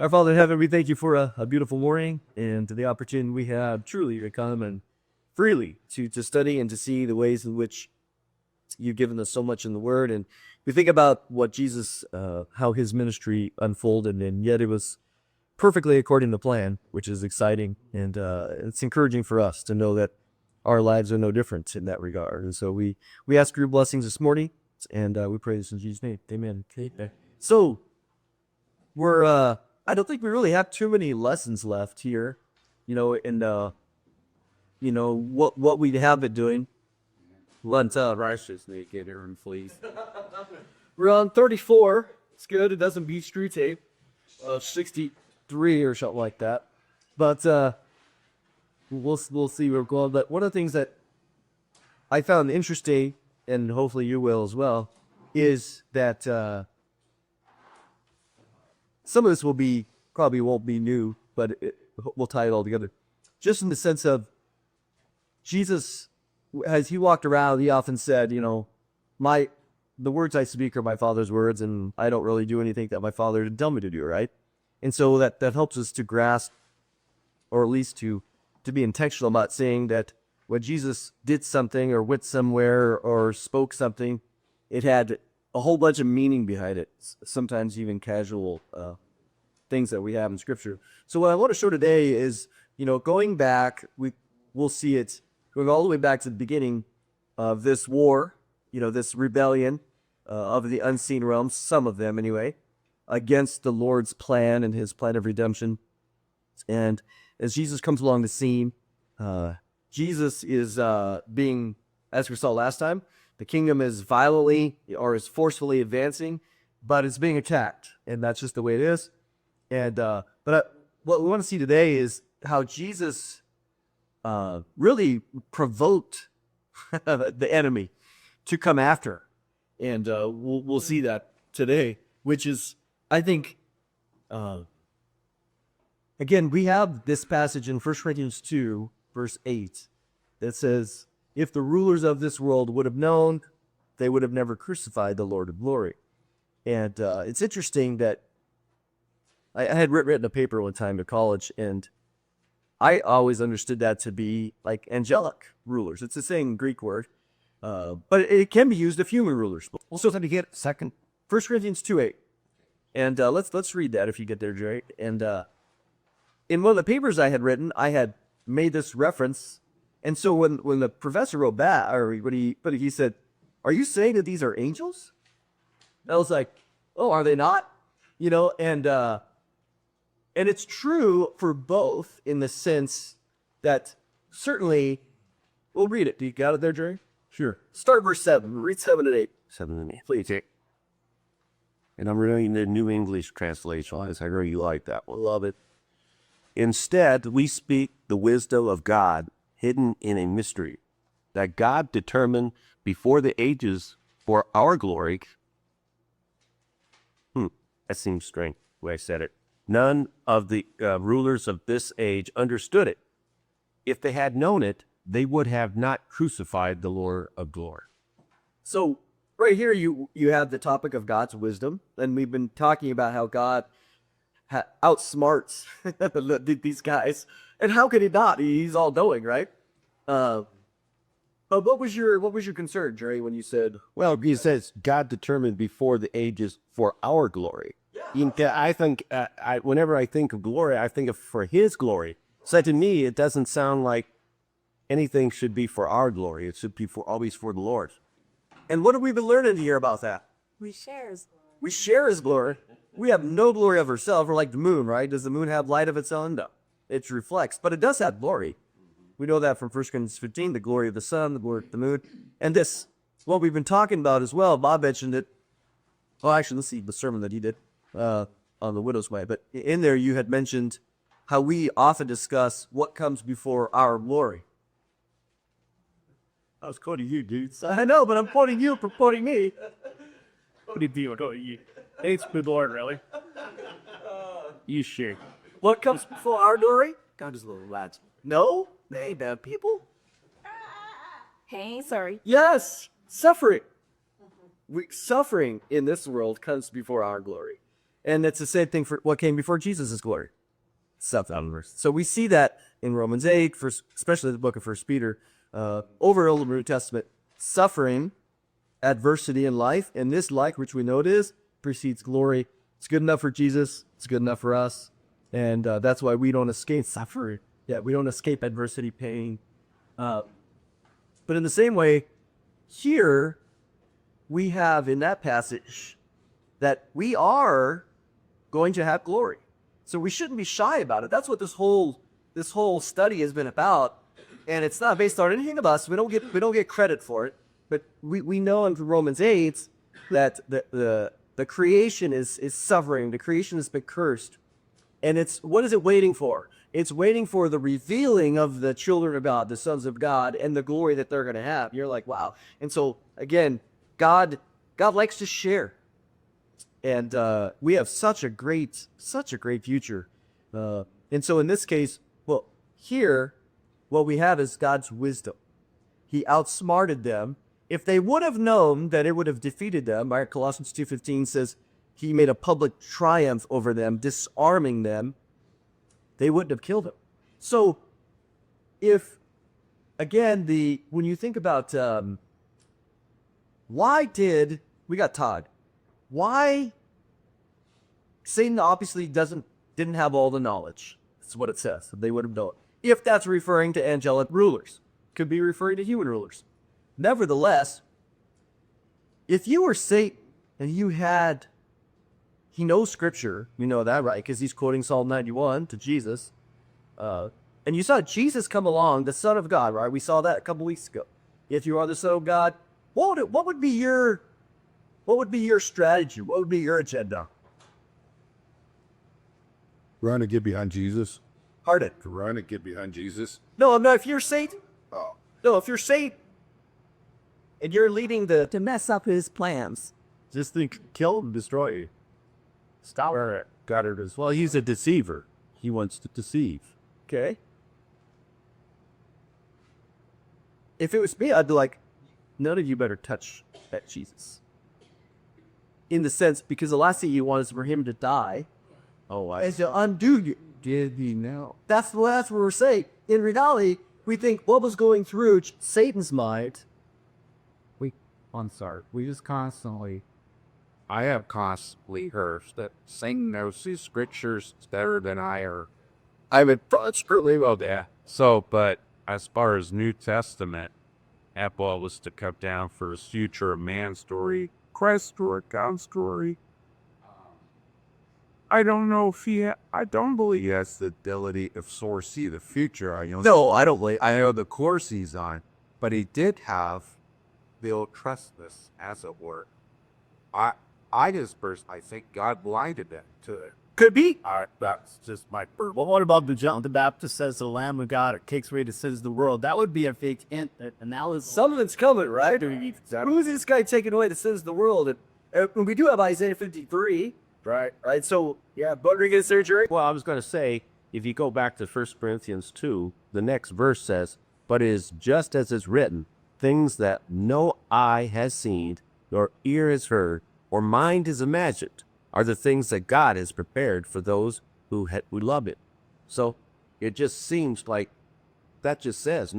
Our Father in heaven, we thank you for a beautiful morning and the opportunity we have truly to come and freely to study and to see the ways in which you've given us so much in the Word. And we think about what Jesus, how his ministry unfolded, and yet it was perfectly according to plan, which is exciting. And it's encouraging for us to know that our lives are no different in that regard. And so we ask for your blessings this morning, and we pray this in Jesus' name. Amen. Okay. So we're I don't think we really have too many lessons left here, and what we have been doing. Let's righteously get her and fleece. We're on 34. It's good. It doesn't beat Street Tape. 63 or something like that. But we'll see where we're going. But one of the things that I found interesting, and hopefully you will as well, is that some of this probably won't be new, but we'll tie it all together. Just in the sense of Jesus, as he walked around, he often said, the words I speak are my Father's words, and I don't really do anything that my Father didn't tell me to do, right? And so that helps us to grasp, or at least to be intentional about saying that when Jesus did something or went somewhere or spoke something, it had a whole bunch of meaning behind it, sometimes even casual things that we have in Scripture. So what I want to show today is, going back, we'll see it going all the way back to the beginning of this war, this rebellion of the unseen realms, some of them anyway, against the Lord's plan and his plan of redemption. And as Jesus comes along the scene, Jesus is being, as we saw last time, the kingdom is violently or is forcefully advancing, but it's being attacked, and that's just the way it is. And what we want to see today is how Jesus really provoked the enemy to come after, and we'll see that today, which is, I think, again, we have this passage in 1 Corinthians 2, verse 8, that says, if the rulers of this world would have known, they would have never crucified the Lord of glory. And it's interesting that I had written a paper one time at college, and I always understood that to be like angelic rulers. It's the same Greek word, but it can be used of human rulers. We'll still have to get second 1 Corinthians 2:8, and let's read that if you get there, Jerry. And in one of the papers I had written, I had made this reference, and so when the professor wrote back, or he said, "Are you saying that these are angels?" I was like, "Oh, are they not?" And it's true for both in the sense that certainly, we'll read it. Do you got it there, Jerry? Sure. Start verse 7. Read 7 and 8. 7 and 8. Please. And I'm reading the New English translation. I know you like that one. Love it. Instead, we speak the wisdom of God hidden in a mystery that God determined before the ages for our glory. That seems strange the way I said it. None of the rulers of this age understood it. If they had known it, they would have not crucified the Lord of glory. So right here you have the topic of God's wisdom, and we've been talking about how God outsmarts these guys, and how could he not? He's all knowing, right? But what was your concern, Jerry, when you said? Well, he says God determined before the ages for our glory. I think whenever I think of glory, I think of for his glory. So to me, it doesn't sound like anything should be for our glory. It should be always for the Lord. And what have we been learning here about that? We share his glory. We share his glory. We have no glory of ourselves. We're like the moon, right? Does the moon have light of its own? No. It reflects, but it does have glory. We know that from 1 Corinthians 15, the glory of the sun, the glory of the moon. And this, what we've been talking about as well, Bob mentioned it. Oh, actually, let's see the sermon that he did on the widow's way. But in there, you had mentioned how we often discuss what comes before our glory. I was quoting you, dudes. I know, but I'm quoting you for quoting me. What did you quoting you? It's good Lord, really. You sure? What comes before our glory? God is little lads. No, they ain't bad people. Hey, sorry. Yes, suffering. Suffering in this world comes before our glory. And it's the same thing for what came before Jesus' glory. Suffering. So we see that in Romans 8, especially the book of 1 Peter, over Old and New Testament, suffering, adversity in life, and this life, which we know it is, precedes glory. It's good enough for Jesus. It's good enough for us. And that's why we don't escape suffering. Yeah, we don't escape adversity, pain. But in the same way, here we have in that passage that we are going to have glory. So we shouldn't be shy about it. That's what this whole study has been about. And it's not based on anything of us. We don't get credit for it. But we know in Romans 8 that the creation is suffering. The creation has been cursed. And what is it waiting for? It's waiting for the revealing of the children of God, the sons of God, and the glory that they're going to have. You're like, wow. And so, again, God likes to share. And we have such a great future. And so in this case, well, here, what we have is God's wisdom. He outsmarted them. If they would have known that it would have defeated them, right? Colossians 2:15 says he made a public triumph over them, disarming them. They wouldn't have killed him. So if, again, when you think about why we got Todd? Why Satan obviously didn't have all the knowledge. That's what it says. They would have known. If that's referring to angelic rulers, could be referring to human rulers. Nevertheless, if you were Satan and he knows Scripture, you know that, right? Because he's quoting Psalm 91 to Jesus. And you saw Jesus come along, the Son of God, right? We saw that a couple weeks ago. If you are the Son of God, what would be your strategy? What would be your agenda? Run and get behind Jesus. Pardon? To run and get behind Jesus. No, if you're Satan. Oh. No, if you're Satan and you're leading To mess up his plans. Just think, kill and destroy you. Stop. Got it as well. He's a deceiver. He wants to deceive. Okay. If it was me, I'd be like, none of you better touch that Jesus. In the sense, because the last thing you want is for him to die. And to undo you. Did he know? That's what we're saying. In reality, we think what was going through Satan's mind. I have constantly heard that Satan knows his scriptures better than I are. I would probably well there. So, but as far as New Testament, Apple was to come down for his future man story, Christ story, God story. I don't know if I don't believe he has the ability to foresee the future. I don't believe. I know the course he's on, but he did have the old trustness, as it were. I think God blinded them to it. Could be. That's just my. Well, what about the John the Baptist says the Lamb of God it takes away the sins of the world? That would be a fake analysis. Something's coming, right? Who's this guy taking away the sins of the world? And we do have Isaiah 53. Right. So, yeah, butter against surgery. Well, I was going to say, if you go back to 1 Corinthians 2, the next verse says, but it is just as it's written, things that no eye has seen, nor ear has heard, or mind has imagined, are the things that God has prepared for those who love it. So it just seems like that just says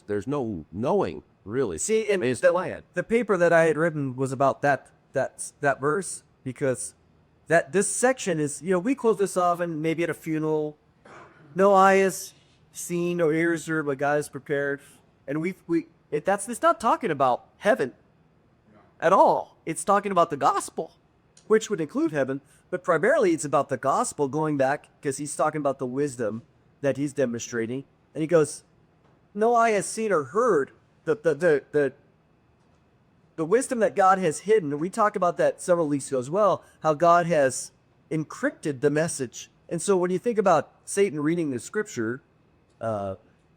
there's no knowing, really. See, and it's the land. The paper that I had written was about that verse, because this section is, we quote this often, maybe at a funeral. No eye has seen, no ears heard what God has prepared. And it's not talking about heaven at all. It's talking about the gospel, which would include heaven, but primarily it's about the gospel going back, because he's talking about the wisdom that he's demonstrating. And he goes, no eye has seen or heard the wisdom that God has hidden. We talked about that several weeks ago as well, how God has encrypted the message. And so when you think about Satan reading the scripture,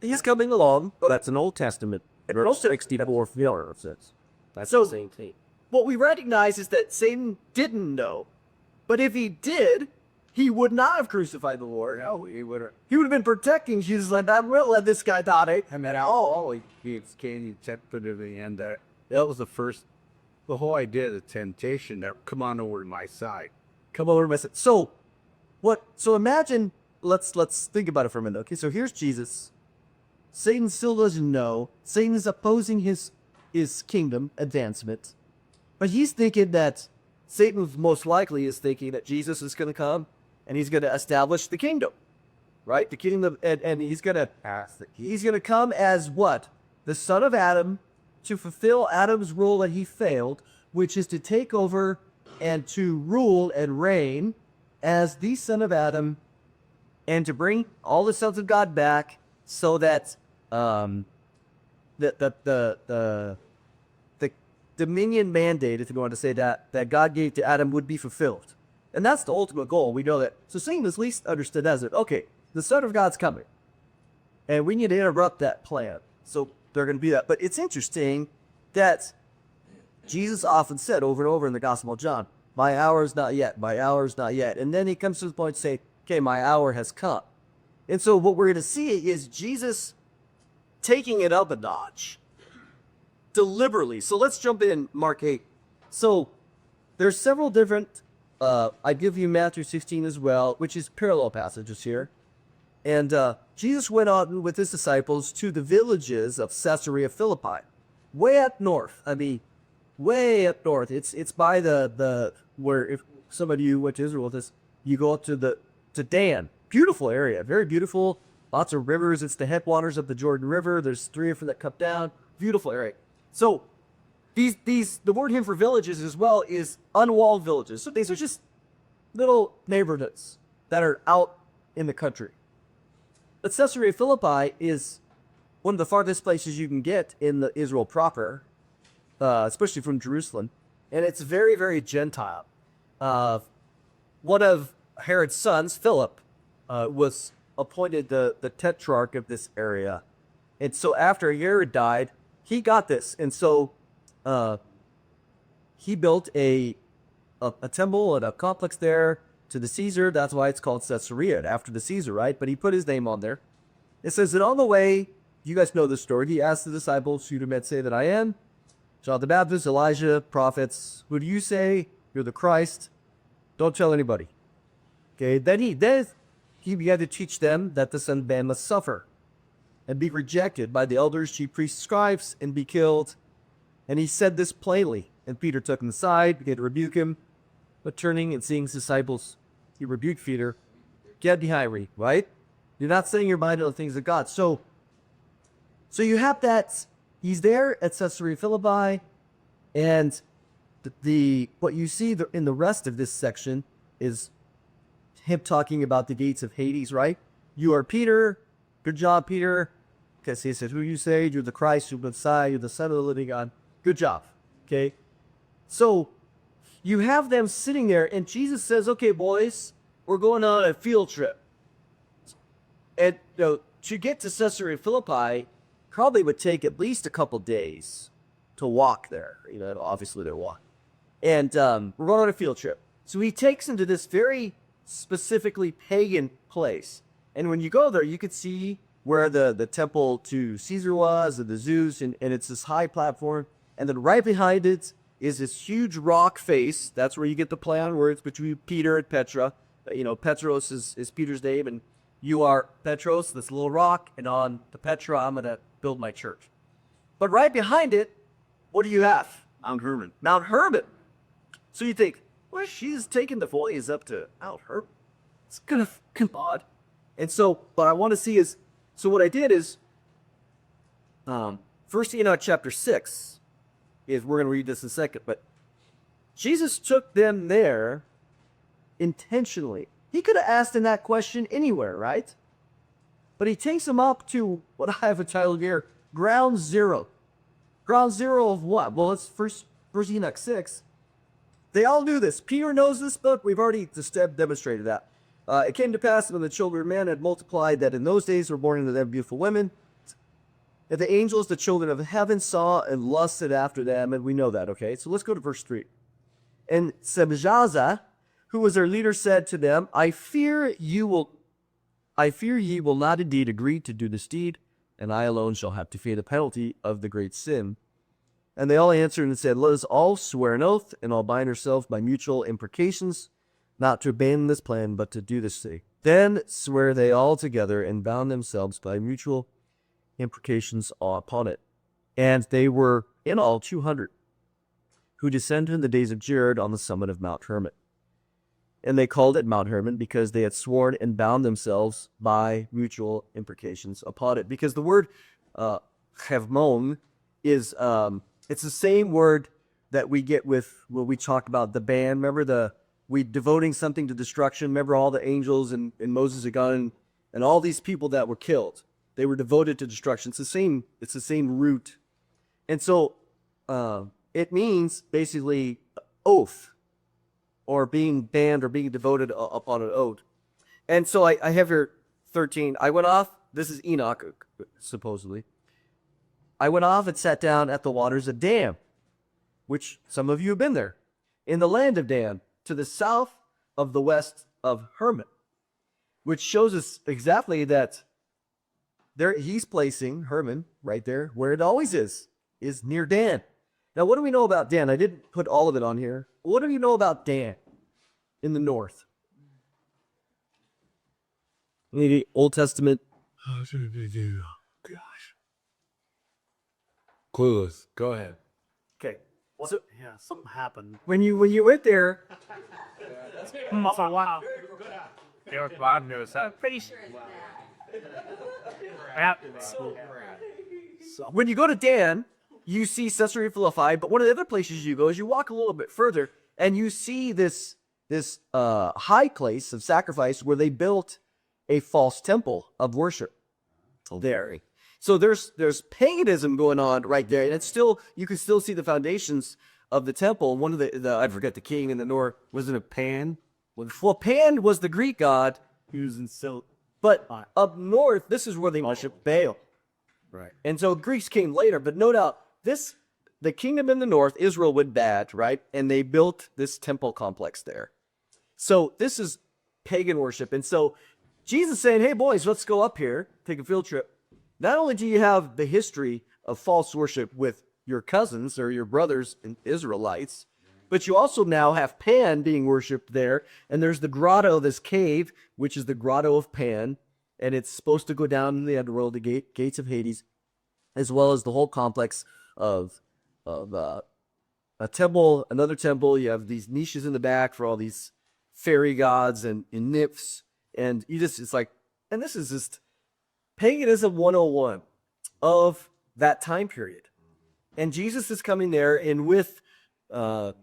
he's coming along. That's an Old Testament. Verse 64 says. That's So- the same thing. What we recognize is that Satan didn't know. But if he did, he would not have crucified the Lord. No, he would have. He would have been protecting Jesus, like, I will let this guy die. And then he came tempted to the end. That was the whole idea of the temptation that come on over to my side. Come over to my side. So what? So imagine. Let's think about it for a minute. Okay, so here's Jesus. Satan still doesn't know. Satan is opposing his kingdom advancement, but he's thinking that Satan most likely is thinking that Jesus is going to come and he's going to establish the kingdom, right? The kingdom, and he's going to come as what? The son of Adam, to fulfill Adam's role that he failed, which is to take over and to rule and reign as the son of Adam, and to bring all the sons of God back, so that the dominion mandate, if you want to say that God gave to Adam would be fulfilled. And that's the ultimate goal. We know that. So Satan is least understood as it. Okay, the Son of God's coming. And we need to interrupt that plan. So they're going to be that. But it's interesting that Jesus often said over and over in the Gospel of John, my hour is not yet, my hour is not yet. And then he comes to the point to say, okay, my hour has come. And so what we're going to see is Jesus taking it up a notch deliberately. So let's jump in Mark 8. So there's several different, I give you Matthew 16 as well, which is parallel passages here. And Jesus went on with his disciples to the villages of Caesarea Philippi, way up north. I mean, way up north. It's by the where, if some of you went to Israel with us, you go up to Dan. Beautiful area, very beautiful. Lots of rivers. It's the headwaters of the Jordan River. There's 3 or 4 that come down. Beautiful area. So the word here for villages as well is unwalled villages. So these are just little neighborhoods that are out in the country. But Caesarea Philippi is one of the farthest places you can get in the Israel proper, especially from Jerusalem. And it's very, very Gentile. One of Herod's sons, Philip, was appointed the tetrarch of this area. And so after Herod died, he got this. And so he built a temple and a complex there to the Caesar. That's why it's called Caesarea, after the Caesar, right? But he put his name on there. It says that on the way, you guys know this story, he asked the disciples, who do men say that I am? John the Baptist, Elijah, prophets. Who do you say? You're the Christ. Don't tell anybody. Okay, then he began to teach them that the Son of Man must suffer and be rejected by the elders, chief priests, scribes, and be killed. And he said this plainly. And Peter took him aside, began to rebuke him. But turning and seeing his disciples, he rebuked Peter. Get behind me, right? You're not setting your mind on the things of God. So you have that. He's there at Caesarea Philippi, and what you see in the rest of this section is him talking about the gates of Hades, right? You are Peter. Good job, Peter. Because he said, who you say? You're the Christ, you're the Messiah, you're the Son of the living God. Good job. Okay? So you have them sitting there, and Jesus says, okay, boys, we're going on a field trip. And to get to Caesarea Philippi probably would take at least a couple days to walk there. Obviously they're walking. And we're going on a field trip. So he takes them to this very specifically pagan place. And when you go there, you could see where the temple to Caesar was, and the Zeus, and it's this high platform. And then right behind it is this huge rock face. That's where you get the play on words between Peter and Petra. Petros is Peter's name, and you are Petros, this little rock, and on the Petra, I'm going to build my church. But right behind it, what do you have? Mount Hermon. Mount Hermon. So you think, well, she's taking the boys up to Mount Hermon. It's kind of odd. And so, what I want to see is, so what I did is, First Enoch chapter 6, is we're going to read this in a second, but Jesus took them there intentionally. He could have asked them that question anywhere, right? But he takes them up to what I have entitled here, ground zero. Ground zero of what? Well, it's First Enoch 6. They all knew this. Peter knows this, but we've already demonstrated that. It came to pass when the children of men had multiplied that in those days were born into them beautiful women, that the angels, the children of heaven, saw and lusted after them, and we know that, okay? So let's go to verse 3. And Sebjaza, who was their leader, said to them, I fear ye will not indeed agree to do this deed, and I alone shall have to pay the penalty of the great sin. And they all answered and said, let us all swear an oath, and all bind ourselves by mutual imprecations, not to abandon this plan, but to do this thing. Then swear they all together and bound themselves by mutual imprecations upon it. And they were in all 200, who descended in the days of Jared on the summit of Mount Hermon. And they called it Mount Hermon because they had sworn and bound themselves by mutual imprecations upon it. Because the word Hermon is, it's the same word that we get with when we talk about the ban. Remember we devoting something to destruction. Remember all the angels and Moses had gone and all these people that were killed. They were devoted to destruction. It's the same root. And so it means basically oath, or being banned or being devoted upon an oath. And so I have here 13. I went off, this is Enoch, supposedly. I went off and sat down at the waters of Dan, which some of you have been there, in the land of Dan, to the south of the west of Hermon, which shows us exactly that there he's placing Hermon right there where it always is near Dan. Now, what do we know about Dan? I didn't put all of it on here. What do we know about Dan in the north? Maybe Old Testament. Gosh. Clueless. Go ahead. Okay. So, yeah, something happened. When you went there, Wow. They were bad news. Pretty sure. when you go to Dan, you see Caesarea Philippi, but one of the other places you go is you walk a little bit further and you see this high place of sacrifice where they built a false temple of worship there. So there's paganism going on right there, and it's still, you can still see the foundations of the temple. One of the I forget, the king in the north, wasn't it Pan? Well, Pan was the Greek god, Using silk. but up north, this is where they worship Baal. Right. And so Greeks came later, but no doubt the kingdom in the north, Israel went bad, right? And they built this temple complex there. So this is pagan worship. And so Jesus saying, hey boys, let's go up here, take a field trip. Not only do you have the history of false worship with your cousins or your brothers and Israelites, but you also now have Pan being worshipped there. And there's the grotto, this cave, which is the grotto of Pan. And it's supposed to go down in the underworld, the gates of Hades, as well as the whole complex of a temple, another temple. You have these niches in the back for all these fairy gods and nymphs. And it's like, and this is just paganism 101 of that time period. And Jesus is coming there, and with the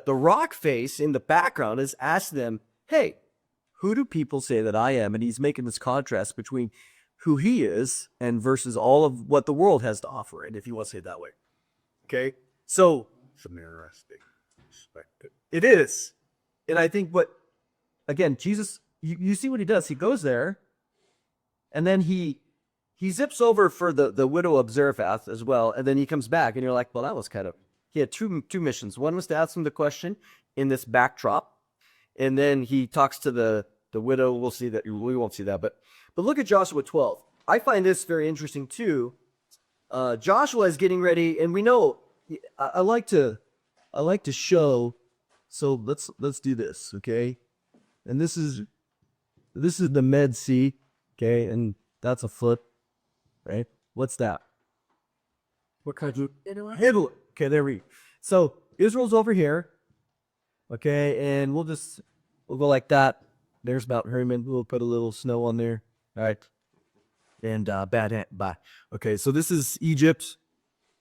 rock face in the background is asked them, hey, who do people say that I am? And he's making this contrast between who he is and versus all of what the world has to offer, and if you want to say it that way. Okay? So Some interesting perspective. it is. And I think again, Jesus, you see what he does. He goes there, and then he zips over for the widow of Zarephath as well, and then he comes back, and you're like, well, that was kind of, he had two missions. One was to ask him the question in this backdrop, and then he talks to the widow. We'll see that. We won't see that, but look at Joshua 12. I find this very interesting too. Joshua is getting ready, and we know I like to show. So let's do this, okay? And this is the Med Sea, okay? And that's a foot, right? What's that? What kind of Italy? Okay, there we go. So Israel's over here, okay, and we'll go like that. There's Mount Hermon. We'll put a little snow on there, all right? And bye. Okay, so this is Egypt.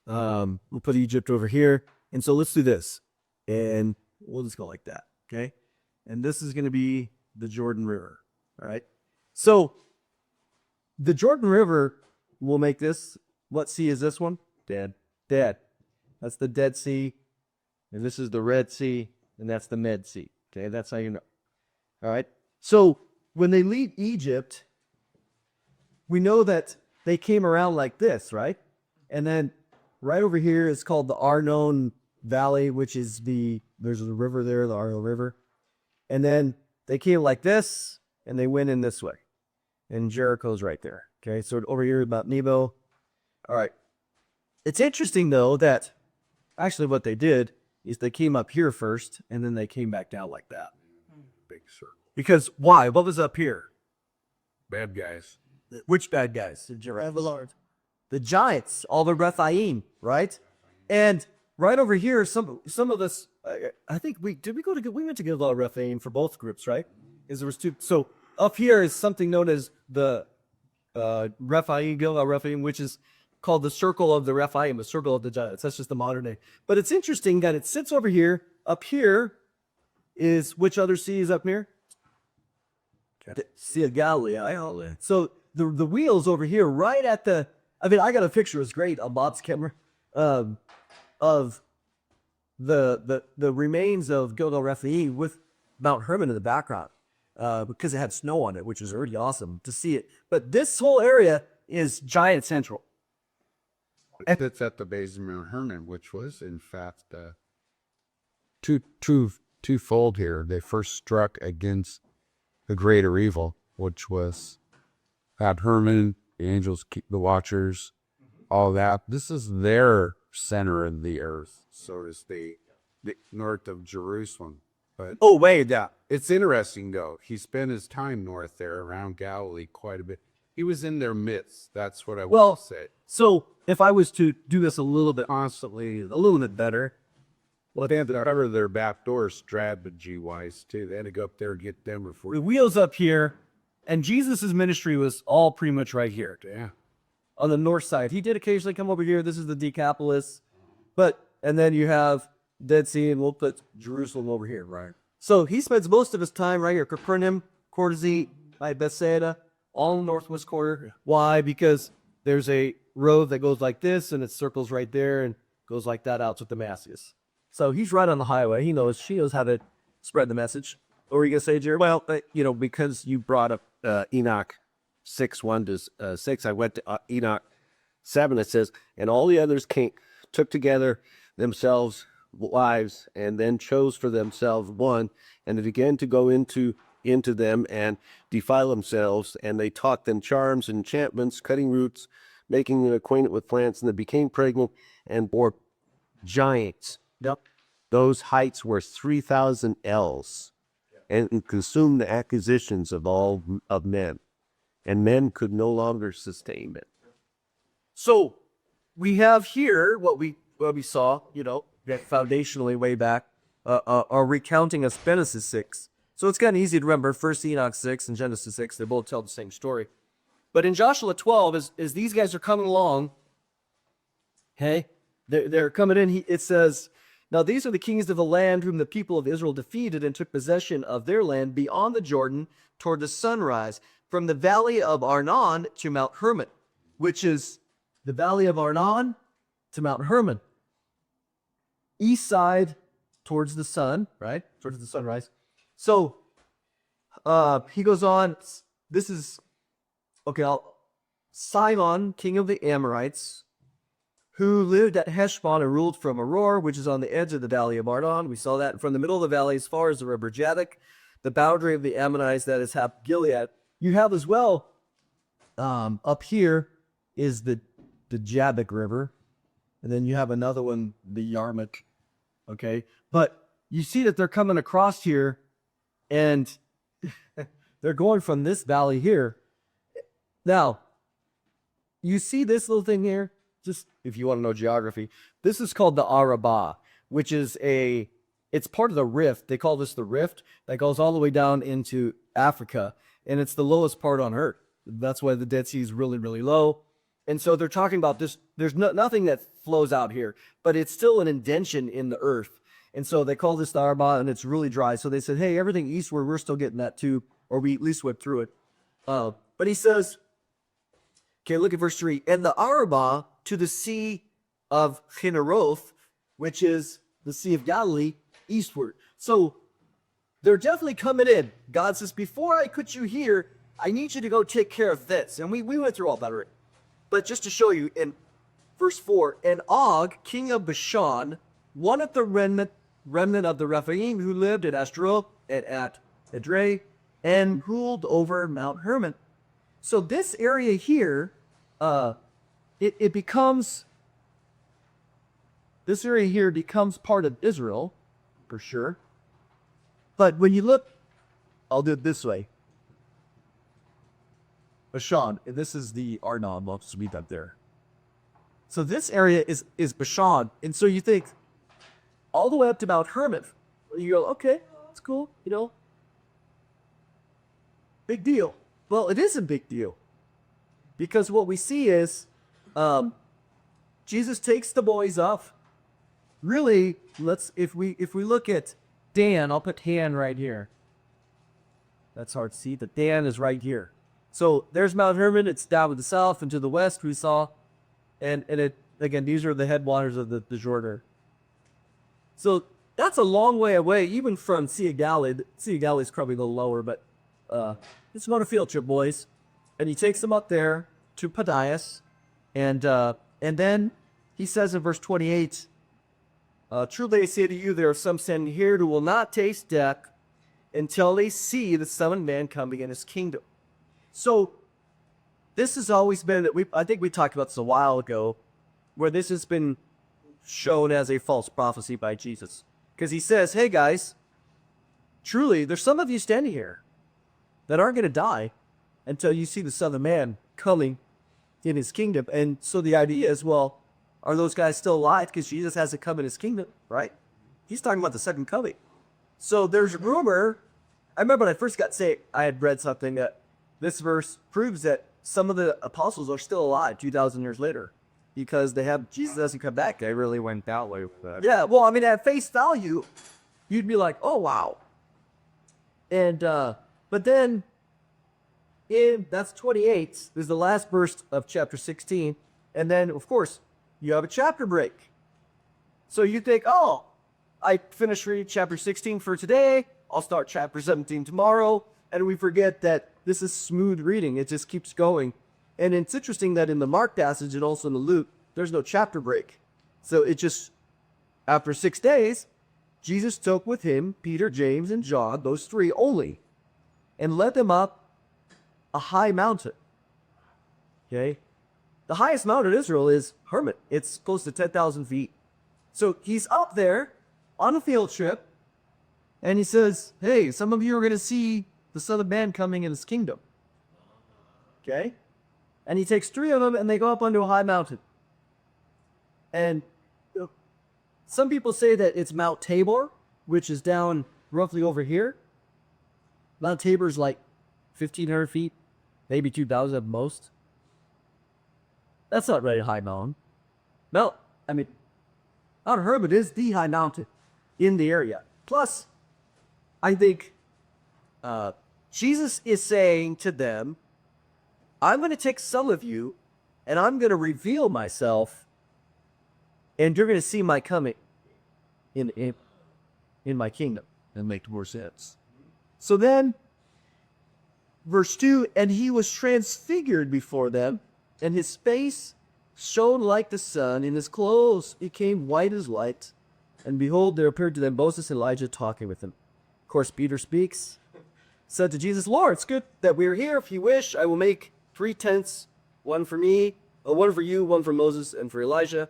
We'll put Egypt over here, and so let's do this, and we'll just go like that, okay? And this is going to be the Jordan River, all right? So the Jordan River will make this. What sea is this one? Dead. That's the Dead Sea, and this is the Red Sea, and that's the Med Sea. Okay, that's how you know. All right. So when they leave Egypt, we know that they came around like this, right? And then right over here is called the Arnon Valley, which is there's a river there, the Arno River. And then they came like this, and they went in this way. And Jericho's right there. Okay, so over here about Nebo. All right. It's interesting, though, that actually what they did is they came up here first, and then they came back down like that. circle. Because why? What was up here? Bad guys. Which bad guys? The giants, all the Rephaim, right? And right over here, some of this, I think we went to Gilgal Rephaim for both groups, right? Is there was two. So up here is something known as the Rephaim, Gilgal Rephaim, which is called the circle of the Rephaim, the circle of the giants. That's just the modern name. But it's interesting that it sits over here. Up here is which other sea is up here? The Sea of Galilee. So the wheels over here, right at the. I mean, I got a picture. It's great on Bob's camera, of the remains of Gilgal Rephaim with Mount Hermon in the background, because it had snow on it, which was already awesome to see it. But this whole area is giant central. It's at the base of Mount Hermon, which was, in fact, twofold here. They first struck against the greater evil, which was Mount Hermon, the angels, the watchers, all that. This is their center of the earth, so to speak, the north of Jerusalem. But it's interesting, though. He spent his time north there around Galilee quite a bit. He was in their midst. That's what I will say. So if I was to do this a little bit honestly, a little bit better, Well, they had to cover their back door strategy-wise, too. They had to go up there and get them before. the wheels up here, and Jesus' ministry was all pretty much right here. Yeah. On the north side. He did occasionally come over here. This is the Decapolis. And then you have Dead Sea, and we'll put Jerusalem over here, right? So he spends most of his time right here. Capernaum, Chorazin, by Bethsaida, all in the northwest quarter. Why? Because there's a road that goes like this, and it circles right there, and goes like that out to Damascus. So he's right on the highway. She knows how to spread the message. What were you going to say, Jared? Well, because you brought up Enoch 6:1-6, I went to Enoch 7. It says, and all the others took together themselves wives, and then chose for themselves one, and they began to go into them and defile themselves, and they taught them charms, enchantments, cutting roots, making them acquainted with plants, and they became pregnant and bore giants. Yep. Those heights were 3,000 ells, and consumed the acquisitions of men, and men could no longer sustain it. So we have here what we saw, foundationally way back, are recounting of Genesis 6. So it's kind of easy to remember. First Enoch 6 and Genesis 6, they both tell the same story. But in Joshua 12, as these guys are coming along, hey, they're coming in, it says, now these are the kings of the land whom the people of Israel defeated and took possession of their land beyond the Jordan toward the sunrise, from the valley of Arnon to Mount Hermon, which is the valley of Arnon to Mount Hermon. East side towards the sun, right? Towards the sunrise. So he goes on, this is, Simon, king of the Amorites, who lived at Heshbon and ruled from Aror, which is on the edge of the valley of Arnon. We saw that from the middle of the valley as far as the river Jabbok, the boundary of the Ammonites, that is half Gilead. You have as well, up here is the Jabbok River, and then you have another one, the Yarmuk, okay? But you see that they're coming across here, and they're going from this valley here. Now, you see this little thing here? Just if you want to know geography, this is called the Arabah, which is it's part of the rift. They call this the rift that goes all the way down into Africa, and it's the lowest part on earth. That's why the Dead Sea is really, really low. And so they're talking about this. There's nothing that flows out here, but it's still an indention in the earth. And so they call this the Arabah, and it's really dry. So they said, hey, everything eastward, we're still getting that too, or we at least went through it. But he says, okay, look at verse 3. And the Arabah to the sea of Chinneroth, which is the Sea of Galilee, eastward. So they're definitely coming in. God says, before I put you here, I need you to go take care of this. And we went through all that already. But just to show you, in verse 4, and Og, king of Bashan, one of the remnant of the Rephaim who lived at Ashtaroth and at Edrei, and ruled over Mount Hermon. So this area here, it becomes, this area here becomes part of Israel, for sure. But when you look I'll do it this way. Bashan, and this is the Arnon. We'll just meet up there. So this area is Bashan, and so you think all the way up to Mount Hermon. You go, okay, that's cool, you know. Big deal. Well, it is a big deal because what we see is Jesus takes the boys off. Really, if we look at Dan, I'll put Dan right here. That's hard to see. The Dan is right here. So there's Mount Hermon. It's down to the south and to the west. We saw, and it again. These are the headwaters of the Jordan. So that's a long way away, even from Sea of Galilee. Sea of Galilee is probably a little lower, but it's on a field trip, boys. And he takes them up there to Padias, and then he says in verse 28, "Truly I say to you, there are some standing here who will not taste death until they see the Son of Man coming in his kingdom." So this has always been, I think we talked about this a while ago, where this has been shown as a false prophecy by Jesus. Because he says, hey guys, truly, there's some of you standing here that aren't going to die until you see the Son of Man coming in his kingdom. And so the idea is, well, are those guys still alive? Because Jesus hasn't come in his kingdom, right? He's talking about the second coming. So there's a rumor. I remember when I first got saved, I had read something that this verse proves that some of the apostles are still alive 2,000 years later because Jesus hasn't come back. They really went that way with that. Yeah, well, I mean, at face value, you'd be like, oh, wow. And, but then, that's 28, is the last verse of chapter 16. And then, of course, you have a chapter break. So you think, oh, I finished reading chapter 16 for today. I'll start chapter 17 tomorrow. And we forget that this is smooth reading. It just keeps going. And it's interesting that in the Mark passage and also in the Luke, there's no chapter break. So it just, after 6 days, Jesus took with him Peter, James, and John, those three only, and led them up a high mountain. Okay? The highest mountain in Israel is Hermon. It's close to 10,000 feet. So he's up there on a field trip, and he says, hey, some of you are going to see the Son of Man coming in his kingdom. Okay? And he takes three of them, and they go up onto a high mountain. And some people say that it's Mount Tabor, which is down roughly over here. Mount Tabor is like 1,500 feet, maybe 2,000 at most. That's not really a high mountain. Mount Hermon is the high mountain in the area. Plus, I think Jesus is saying to them, I'm going to take some of you, and I'm going to reveal myself, and you're going to see my coming in my kingdom. That makes more sense. So then, verse 2, and he was transfigured before them, and his face shone like the sun, and his clothes became white as light. And behold, there appeared to them Moses and Elijah talking with him. Of course, Peter speaks, said to Jesus, Lord, it's good that we're here. If you wish, I will make 3 tents, one for me, one for you, one for Moses, and for Elijah.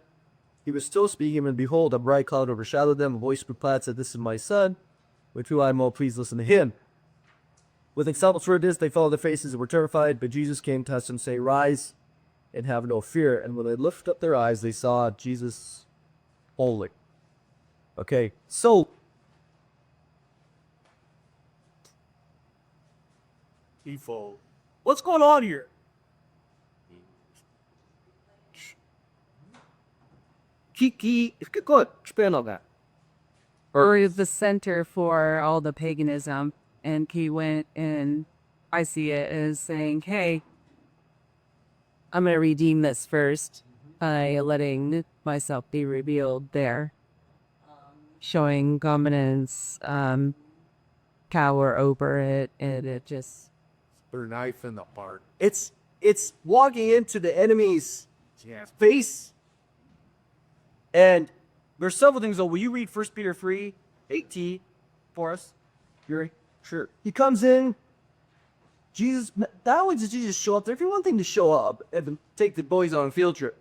He was still speaking, and behold, a bright cloud overshadowed them. A voice replied, said, This is my son, with whom I am well pleased, listen to him. When the disciples heard this, they fell on their faces and were terrified. But Jesus came to them, saying, Rise and have no fear. And when they lifted up their eyes, they saw Jesus only. Okay, so what's going on here? Kiki, go ahead, expand on that. Or the center for all the paganism, and he went, and I see it as saying, hey, I'm going to redeem this first by letting myself be revealed there, showing dominance, power over it, and it just... Their knife in the heart. It's walking into the enemy's face. And there's several things, though. Will you read 1 Peter 3:18 for us, Yuri? Sure. He comes in. Jesus, not only does Jesus show up there, if you want thing to show up and take the boys on a field trip,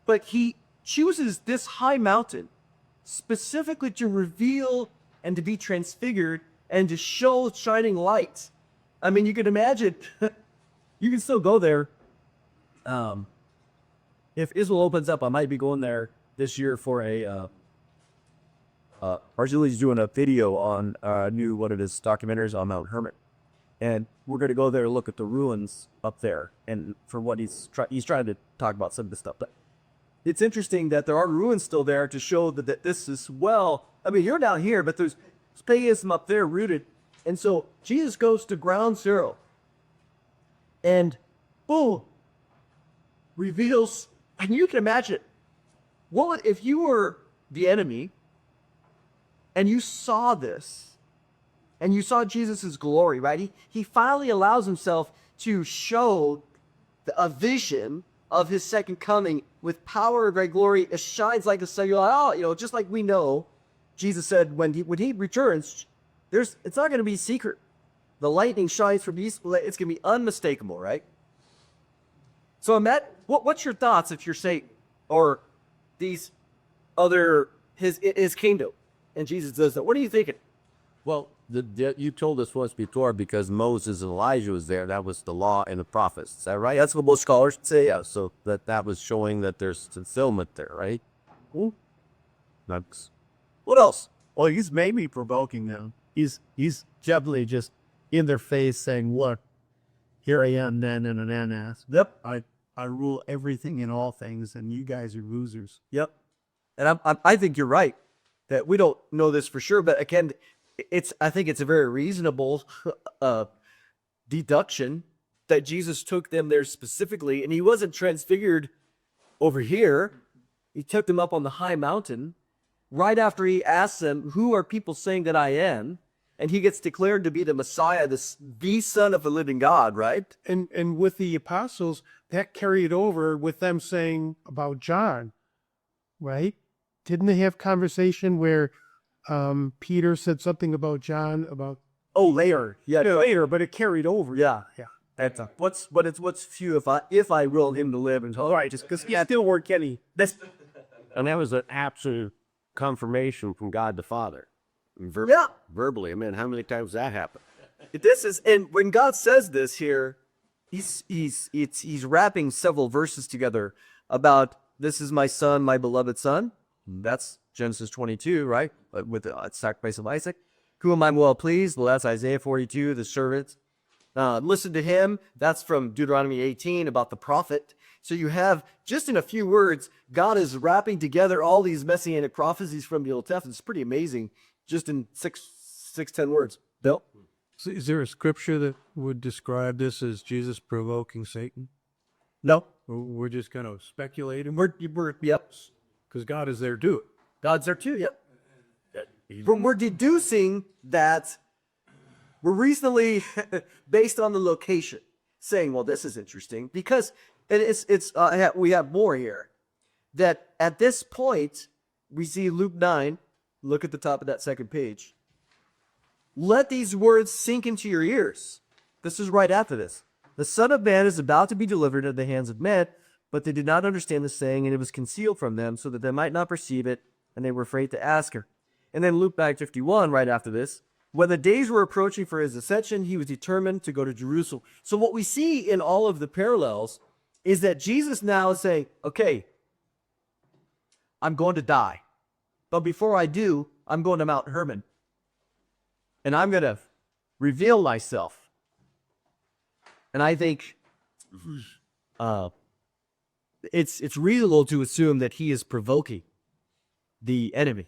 but he chooses this high mountain specifically to reveal and to be transfigured and to show shining light. I mean, you can imagine, you can still go there. If Israel opens up, I might be going there this year for a, Arjulie's doing a video on new, what it is, documentaries on Mount Hermon. And we're going to go there and look at the ruins up there. And for what he's trying to talk about some of this stuff. But it's interesting that there are ruins still there to show that this is, well, I mean, you're down here, but there's paganism up there rooted. And so Jesus goes to ground zero and boom, reveals, and you can imagine it. What if you were the enemy and you saw this and you saw Jesus' glory, right? He finally allows himself to show a vision of his second coming with power and great glory. It shines like the sun. You're like, oh, you know, just like we know, Jesus said when he returns, it's not going to be secret. The lightning shines from east. It's going to be unmistakable, right? So, Matt, what's your thoughts if you're Satan or these other his kingdom, and Jesus does that? What are you thinking? Well, you told us once before because Moses and Elijah was there. That was the law and the prophets. Is that right? That's what most scholars say. Yeah. So that was showing that there's fulfillment there, right? That's What else? Well, he's maybe provoking them. He's definitely just in their face saying, look, here I am then in an ass. Yep. I rule everything in all things, and you guys are losers. Yep. And I think you're right that we don't know this for sure, but again, I think it's a very reasonable deduction that Jesus took them there specifically, and he wasn't transfigured over here. He took them up on the high mountain right after he asked them, who are people saying that I am? And he gets declared to be the Messiah, the Son of the living God, right? And with the apostles, that carried over with them saying about John, right? Didn't they have conversation where Peter said something about John about Later. Yeah, later, but it carried over. Yeah. That's what's few if I will him to live and all right, just because Still weren't getting. and that was an absolute confirmation from God the Father. Verbally. I mean, how many times that happened? This is, and when God says this here, he's wrapping several verses together about this is my son, my beloved son. That's Genesis 22, right? With the sacrifice of Isaac. Whom I'm well pleased. Well, that's Isaiah 42, the servant. Listen to him. That's from Deuteronomy 18 about the prophet. So you have, just in a few words, God is wrapping together all these messianic prophecies from the Old Testament. It's pretty amazing, just in 10 words. Bill? So is there a scripture that would describe this as Jesus provoking Satan? No. We're just kind of speculating. Yep. Because God is there too. God's there too, yep. We're deducing that we're reasonably based on the location, saying, well, this is interesting because we have more here. That at this point, we see Luke 9, look at the top of that second page. Let these words sink into your ears. This is right after this. The Son of Man is about to be delivered into the hands of men, but they did not understand the saying, and it was concealed from them so that they might not perceive it, and they were afraid to ask her. And then Luke 9:51, right after this, when the days were approaching for his ascension, he was determined to go to Jerusalem. So what we see in all of the parallels is that Jesus now is saying, okay, I'm going to die. But before I do, I'm going to Mount Hermon. And I'm going to reveal myself. And I think it's reasonable to assume that he is provoking the enemy.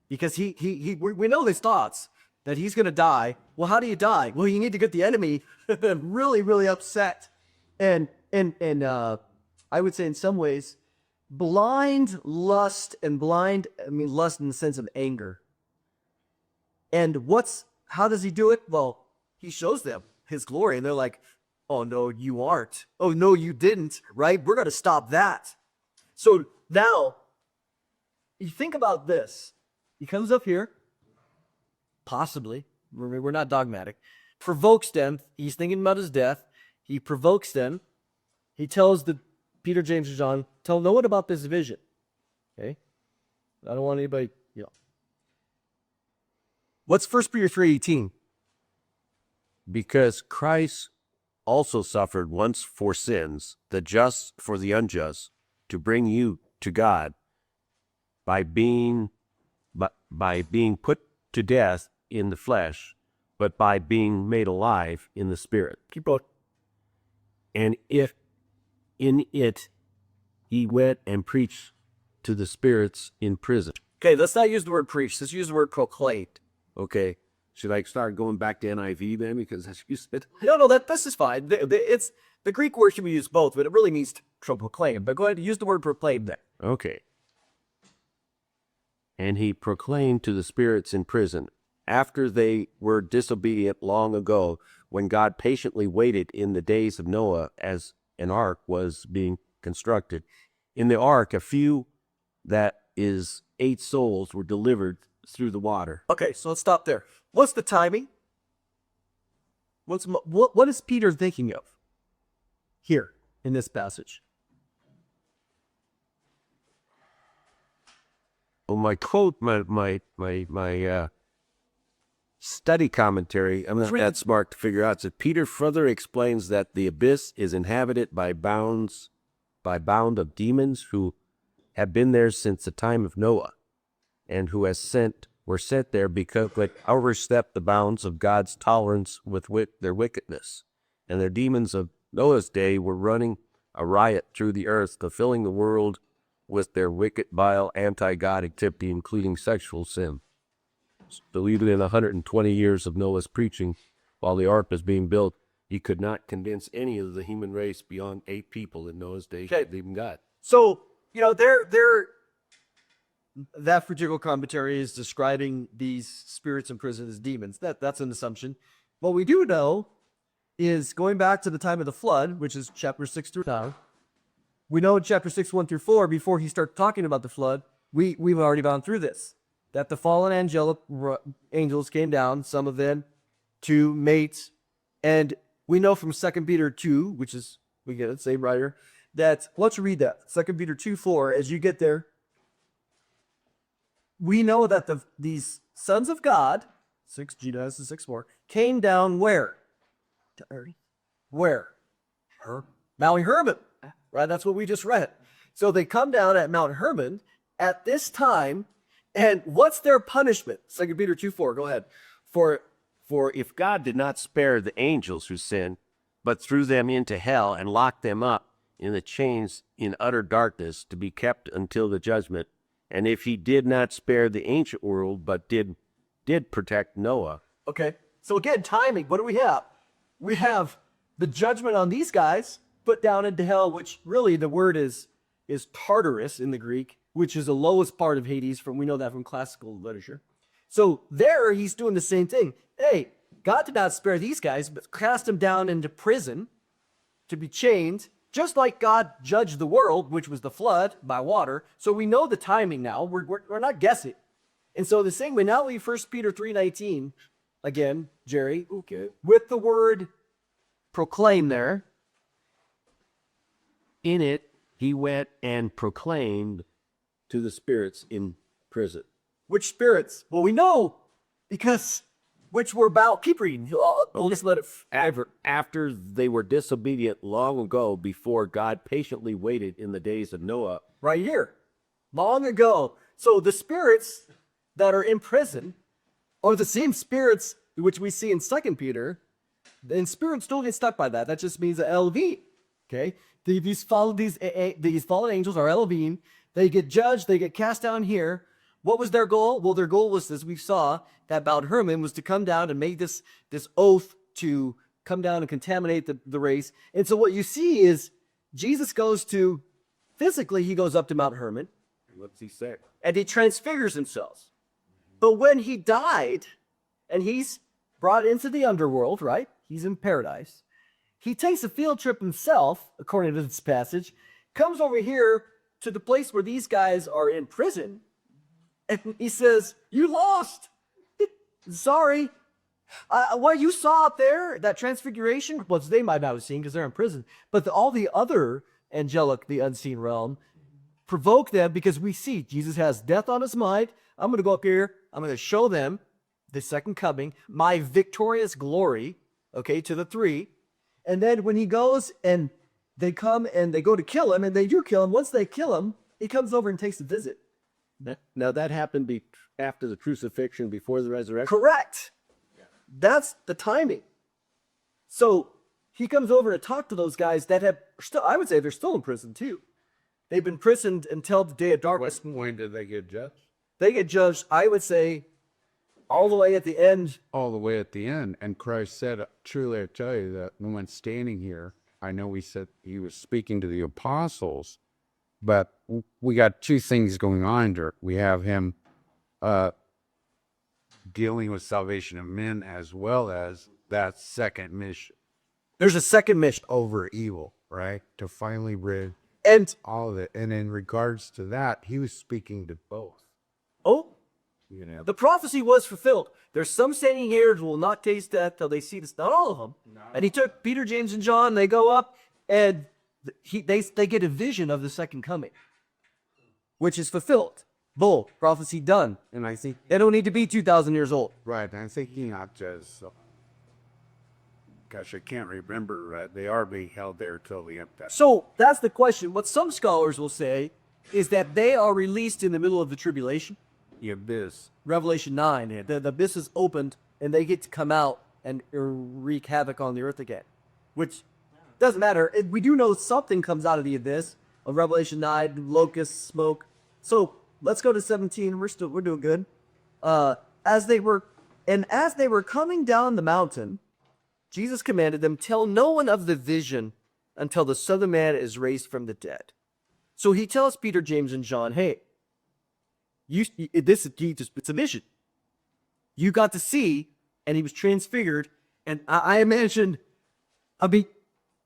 Because we know his thoughts, that he's going to die. Well, how do you die? Well, you need to get the enemy really, really upset. And I would say in some ways, blind lust lust in the sense of anger. And how does he do it? Well, he shows them his glory, and they're like, oh, no, you aren't. Oh, no, you didn't, right? We're going to stop that. So now, you think about this. He comes up here, possibly, we're not dogmatic, provokes them. He's thinking about his death. He provokes them. He tells Peter, James, and John, tell no one about this vision. Okay? I don't want anybody, What's 1 Peter 3:18? because Christ also suffered once for sins, the just for the unjust, to bring you to God by being put to death in the flesh, but by being made alive in the spirit. Keep going. And if in it he went and preached to the spirits in prison. Okay, let's not use the word preach. Let's use the word proclaimed. Okay. Should I start going back to NIV then? Because that's used it. No, this is fine. It's the Greek word can be used both, but it really means to proclaim. But go ahead and use the word proclaim then. Okay. And he proclaimed to the spirits in prison, after they were disobedient long ago, when God patiently waited in the days of Noah as an ark was being constructed. In the ark, a few, that is 8 souls, were delivered through the water. Okay, so let's stop there. What's the timing? What is Peter thinking of here in this passage? Well, my quote, my study commentary, I'm not that smart to figure out. So Peter further explains that the abyss is inhabited by bound of demons who have been there since the time of Noah, and who were sent there because they overstepped the bounds of God's tolerance with their wickedness. And their demons of Noah's day were running a riot through the earth, fulfilling the world with their wicked, vile, anti-God activity, including sexual sin. Believed in 120 years of Noah's preaching, while the ark was being built, he could not convince any of the human race beyond 8 people in Noah's day to believe in God. So, that particular commentary is describing these spirits in prison as demons. That's an assumption. What we do know is going back to the time of the flood, which is chapter 6 through 9. We know in chapter 6, 1 through 4, before he starts talking about the flood, we've already gone through this. That the fallen angelic angels came down, some of them, to mate. And we know from 2 Peter 2, which is, we get it, same writer, that, let's read that. 2 Peter 2:4, as you get there, we know that these sons of God, 6 Genesis 6:4, came down where? To earth. Where? Mount Hermon. Right? That's what we just read. So they come down at Mount Hermon at this time, and what's their punishment? 2 Peter 2:4, go ahead. For if God did not spare the angels who sinned, but threw them into hell and locked them up in the chains in utter darkness to be kept until the judgment, and if he did not spare the ancient world, but did protect Noah. Okay, so again, timing, what do we have? We have the judgment on these guys put down into hell, which really the word is Tartarus in the Greek, which is the lowest part of Hades. We know that from classical literature. So there he's doing the same thing. Hey, God did not spare these guys, but cast them down into prison to be chained, just like God judged the world, which was the flood by water. So we know the timing now. We're not guessing. And so the same way, now we 1 Peter 3:19, again, Jerry, okay, with the word proclaim there. In it, he went and proclaimed to the spirits in prison. Which spirits? Well, we know because which were about. Keep reading. We'll just let it. After they were disobedient long ago, before God patiently waited in the days of Noah. Right here. Long ago. So the spirits that are in prison are the same spirits which we see in 2 Peter. And spirits don't get stuck by that. That just means LV. Okay? These fallen angels are Elohim. They get judged. They get cast down here. What was their goal? Well, their goal was, as we saw, that Mount Hermon was to come down and make this oath to come down and contaminate the race. And so what you see is Jesus goes to, physically, he goes up to Mount Hermon. What's he say? And he transfigures himself. But when he died, and he's brought into the underworld, right? He's in paradise. He takes a field trip himself, according to this passage, comes over here to the place where these guys are in prison, and he says, you lost. Sorry. What you saw up there, that transfiguration, well, they might not have seen because they're in prison, but all the other angelic, the unseen realm, provoke them because we see Jesus has death on his mind. I'm going to go up here. I'm going to show them the second coming, my victorious glory. okay, to the three. And then when he goes and they come and they go to kill him and they do kill him, once they kill him, he comes over and takes a visit. Now that happened after the crucifixion, before the resurrection. Correct. That's the timing. So he comes over to talk to those guys that have still, I would say they're still in prison too. They've been imprisoned until the day of darkness. When did they get judged? They get judged, I would say, all the way at the end. All the way at the end. And Christ said, truly I tell you that no one standing here, I know he said he was speaking to the apostles, but we got two things going on here. We have him dealing with salvation of men as well as that second mission There's a second mission. over evil, right? To finally rid And, all of it. And in regards to that, he was speaking to both. oh, You know, the prophecy was fulfilled. There's some standing here who will not taste death till they see this. Not all of them. No. And he took Peter, James, and John. They go up, and they get a vision of the second coming, which is fulfilled. Bull, prophecy done. and I think, They don't need to be 2,000 years old. right, I'm thinking not just, gosh, I can't remember, they are being held there till the end. So that's the question. What some scholars will say is that they are released in the middle of the tribulation. The abyss. Revelation 9, the abyss is opened, and they get to come out and wreak havoc on the earth again, which doesn't matter. We do know something comes out of the abyss of Revelation 9, locusts, smoke. So let's go to 17. We're doing good. As they were coming down the mountain, Jesus commanded them, tell no one of the vision until the Son of Man is raised from the dead. So he tells Peter, James, and John, hey, it's a vision. You got to see, and he was transfigured. And I imagine,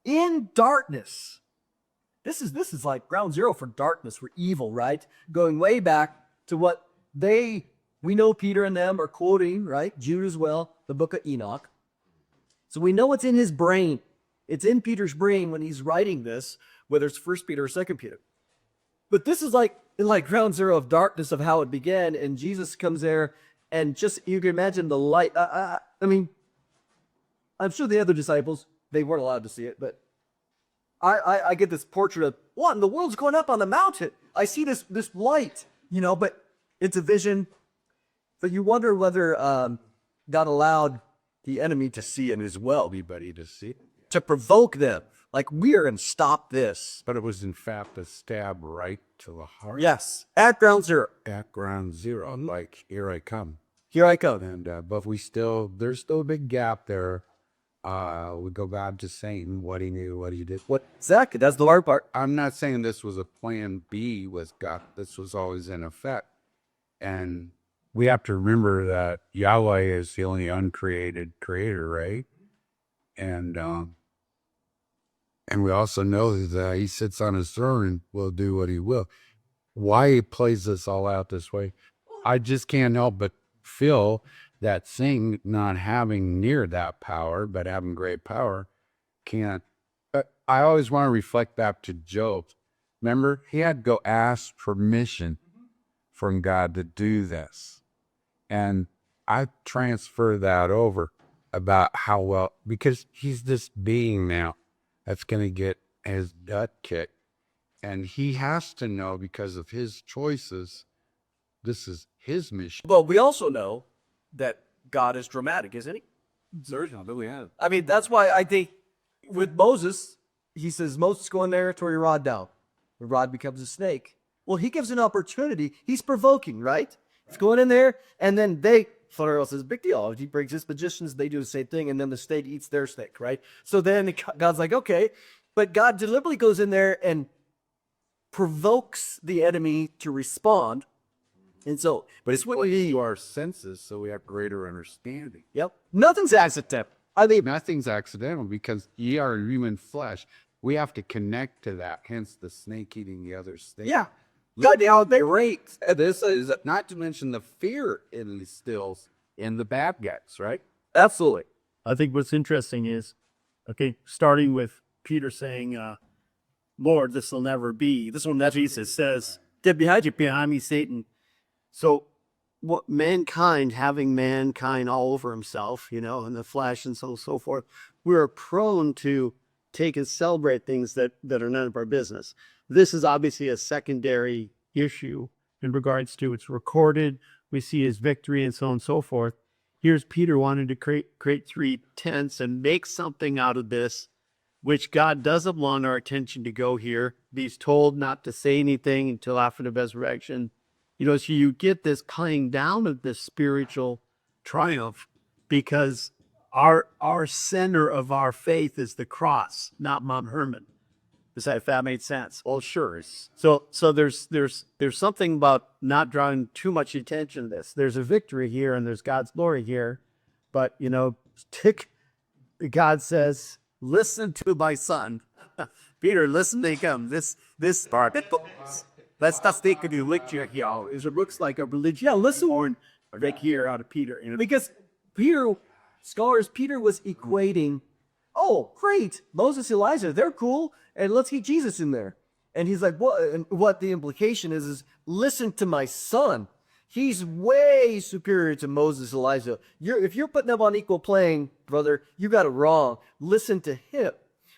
in darkness. This is like ground zero for darkness, for evil, right? Going way back to what we know Peter and them are quoting, right? Jude as well, the book of Enoch. So we know it's in his brain. It's in Peter's brain when he's writing this, whether it's 1 Peter or 2 Peter. But this is like ground zero of darkness of how it began, and Jesus comes there, and just you can imagine the light. I'm sure the other disciples, they weren't allowed to see it, but I get this portrait of what in the world's going up on the mountain. I see this light, but it's a vision. But you wonder whether God allowed the enemy to see it as well, Everybody to see. to provoke them. Like, we are going to stop this. But it was in fact a stab right to the heart. Yes, at ground zero. At ground zero, like, here I come. Here I come. And but there's still a big gap there. We go back to Satan, what he knew, what he did. What exactly? That's the hard part. I'm not saying this was a plan B with God. This was always in effect. And we have to remember that Yahweh is the only uncreated creator, right? And we also know that he sits on his throne and will do what he will. Why he plays this all out this way, I just can't help but feel that thing not having near that power, but having great power, can't. I always want to reflect back to Job. Remember, he had to go ask permission from God to do this. And I transfer that over about how well, because he's this being now that's going to get his gut kicked. And he has to know, because of his choices, this is his mission. Well, we also know that God is dramatic, isn't he? Certainly, yeah. That's why I think with Moses, he says, Moses, go in there, throw your rod down. The rod becomes a snake. Well, he gives an opportunity. He's provoking, right? He's going in there, and then Pharaoh says, big deal. He brings his magicians, they do the same thing, and then the snake eats their snake, right? So then God's like, okay. But God deliberately goes in there and provokes the enemy to respond. And so, but it's what to our senses, so we have greater understanding. Yep. Nothing's accidental. Nothing's accidental, because ye are human flesh. We have to connect to that, hence the snake eating the other snake. Yeah. God, now they Great. This is not to mention the fear it instills in the bad guys, right? Absolutely. I think what's interesting is, starting with Peter saying, Lord, this will never be. This one that Jesus says, get behind me, Satan. So what mankind, having mankind all over himself, you know, in the flesh and so forth, we're prone to take and celebrate things that are none of our business. This is obviously a secondary issue in regards to it's recorded. We see his victory and so on and so forth. Here's Peter wanting to create 3 tents and make something out of this, which God doesn't want our attention to go here. He's told not to say anything until after the resurrection. You know, so you get this playing down of this spiritual triumph because our center of our faith is the cross, not Mount Hermon. If that made sense. Well, sure. So there's something about not drawing too much attention to this. There's a victory here and there's God's glory here, but you know, God says, "Listen to my son, Peter. Listen to him. This part. Let's not take a lecture here. It looks like a religion. Yeah, listen, right here out of Peter, you know, Because Peter was equating, oh, great, Moses, Elijah, they're cool, and let's get Jesus in there. And he's like, what? And what the implication is listen to my son. He's way superior to Moses, Elijah. If you're putting them on equal plane, brother, you got it wrong. Listen to him,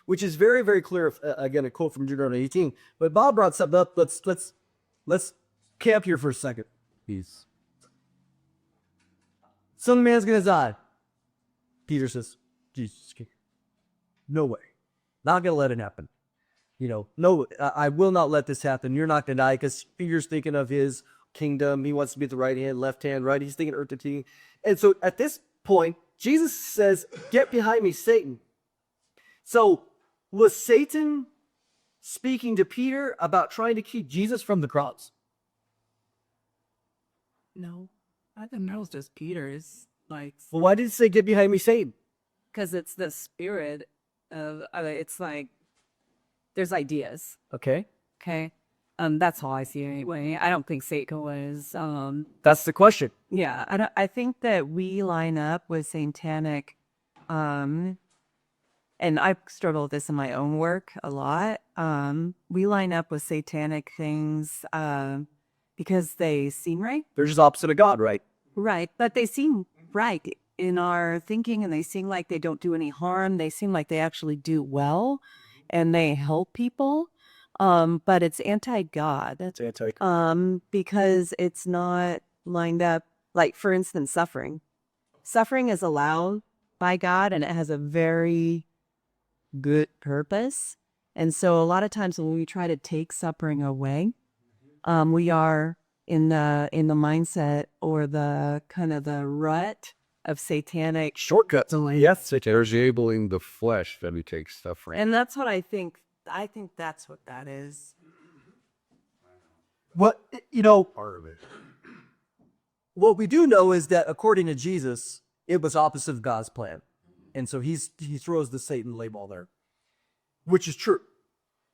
which is very, very clear. Again, a quote from Deuteronomy 18. But Bob brought something up. Let's camp here for a second. Peace. Son of man's gonna die. Peter says, Jesus, no way. Not gonna let it happen. You know, no, I will not let this happen. You're not gonna die, because Peter's thinking of his kingdom. He wants to be at the right hand, left hand, right? He's thinking earth to tea. And so at this point, Jesus says, get behind me, Satan. So was Satan speaking to Peter about trying to keep Jesus from the cross? No, I didn't know it was just Peter's. Like, Well, why did it say, get behind me, Satan? because it's the spirit of, it's like, there's ideas. Okay. Okay. That's how I see it anyway. I don't think Satan was, That's the question. Yeah, I think that we line up with satanic, and I've struggled with this in my own work a lot. We line up with satanic things because they seem right. They're just opposite of God, right? Right, but they seem right in our thinking, and they seem like they don't do any harm. They seem like they actually do well, and they help people. But it's anti-God. It's anti. Because it's not lined up. Like, for instance, suffering. Suffering is allowed by God, and it has a very good purpose. And so a lot of times when we try to take suffering away, we are in the mindset or the kind of the rut of satanic Shortcuts. Yes, there's enabling the flesh that we take suffering. And that's what I think. I think that's what that is. What, you know, Part of it. what we do know is that according to Jesus, it was opposite of God's plan. And so he throws the Satan label there, which is true.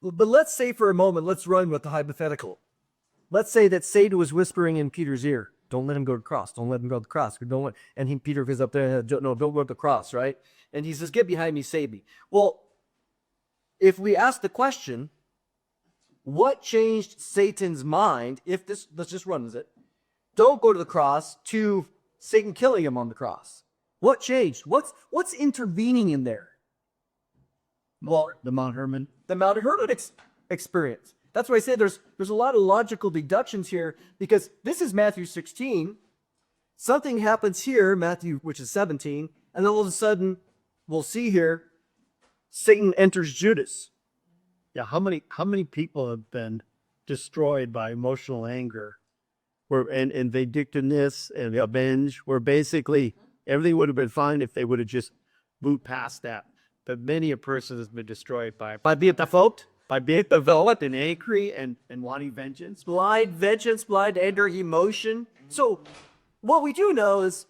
But let's say for a moment, let's run with the hypothetical. Let's say that Satan was whispering in Peter's ear, don't let him go to the cross. Don't let him go to the cross. Peter goes up there, don't go to the cross, right? And he says, get behind me, save me. Well, if we ask the question, what changed Satan's mind, let's just run with it, don't go to the cross, to Satan killing him on the cross? What changed? What's intervening in there? Well, the Mount Hermon. the Mount Hermon experience. That's why I said there's a lot of logical deductions here, because this is Matthew 16. Something happens here, Matthew, which is 17, and then all of a sudden, we'll see here, Satan enters Judas. Yeah, how many people have been destroyed by emotional anger, and vindictiveness and avenge, where basically everything would have been fine if they would have just moved past that. But many a person has been destroyed by being default, by being developed and angry and wanting vengeance. Blind vengeance, blind anger, emotion. So what we do know is,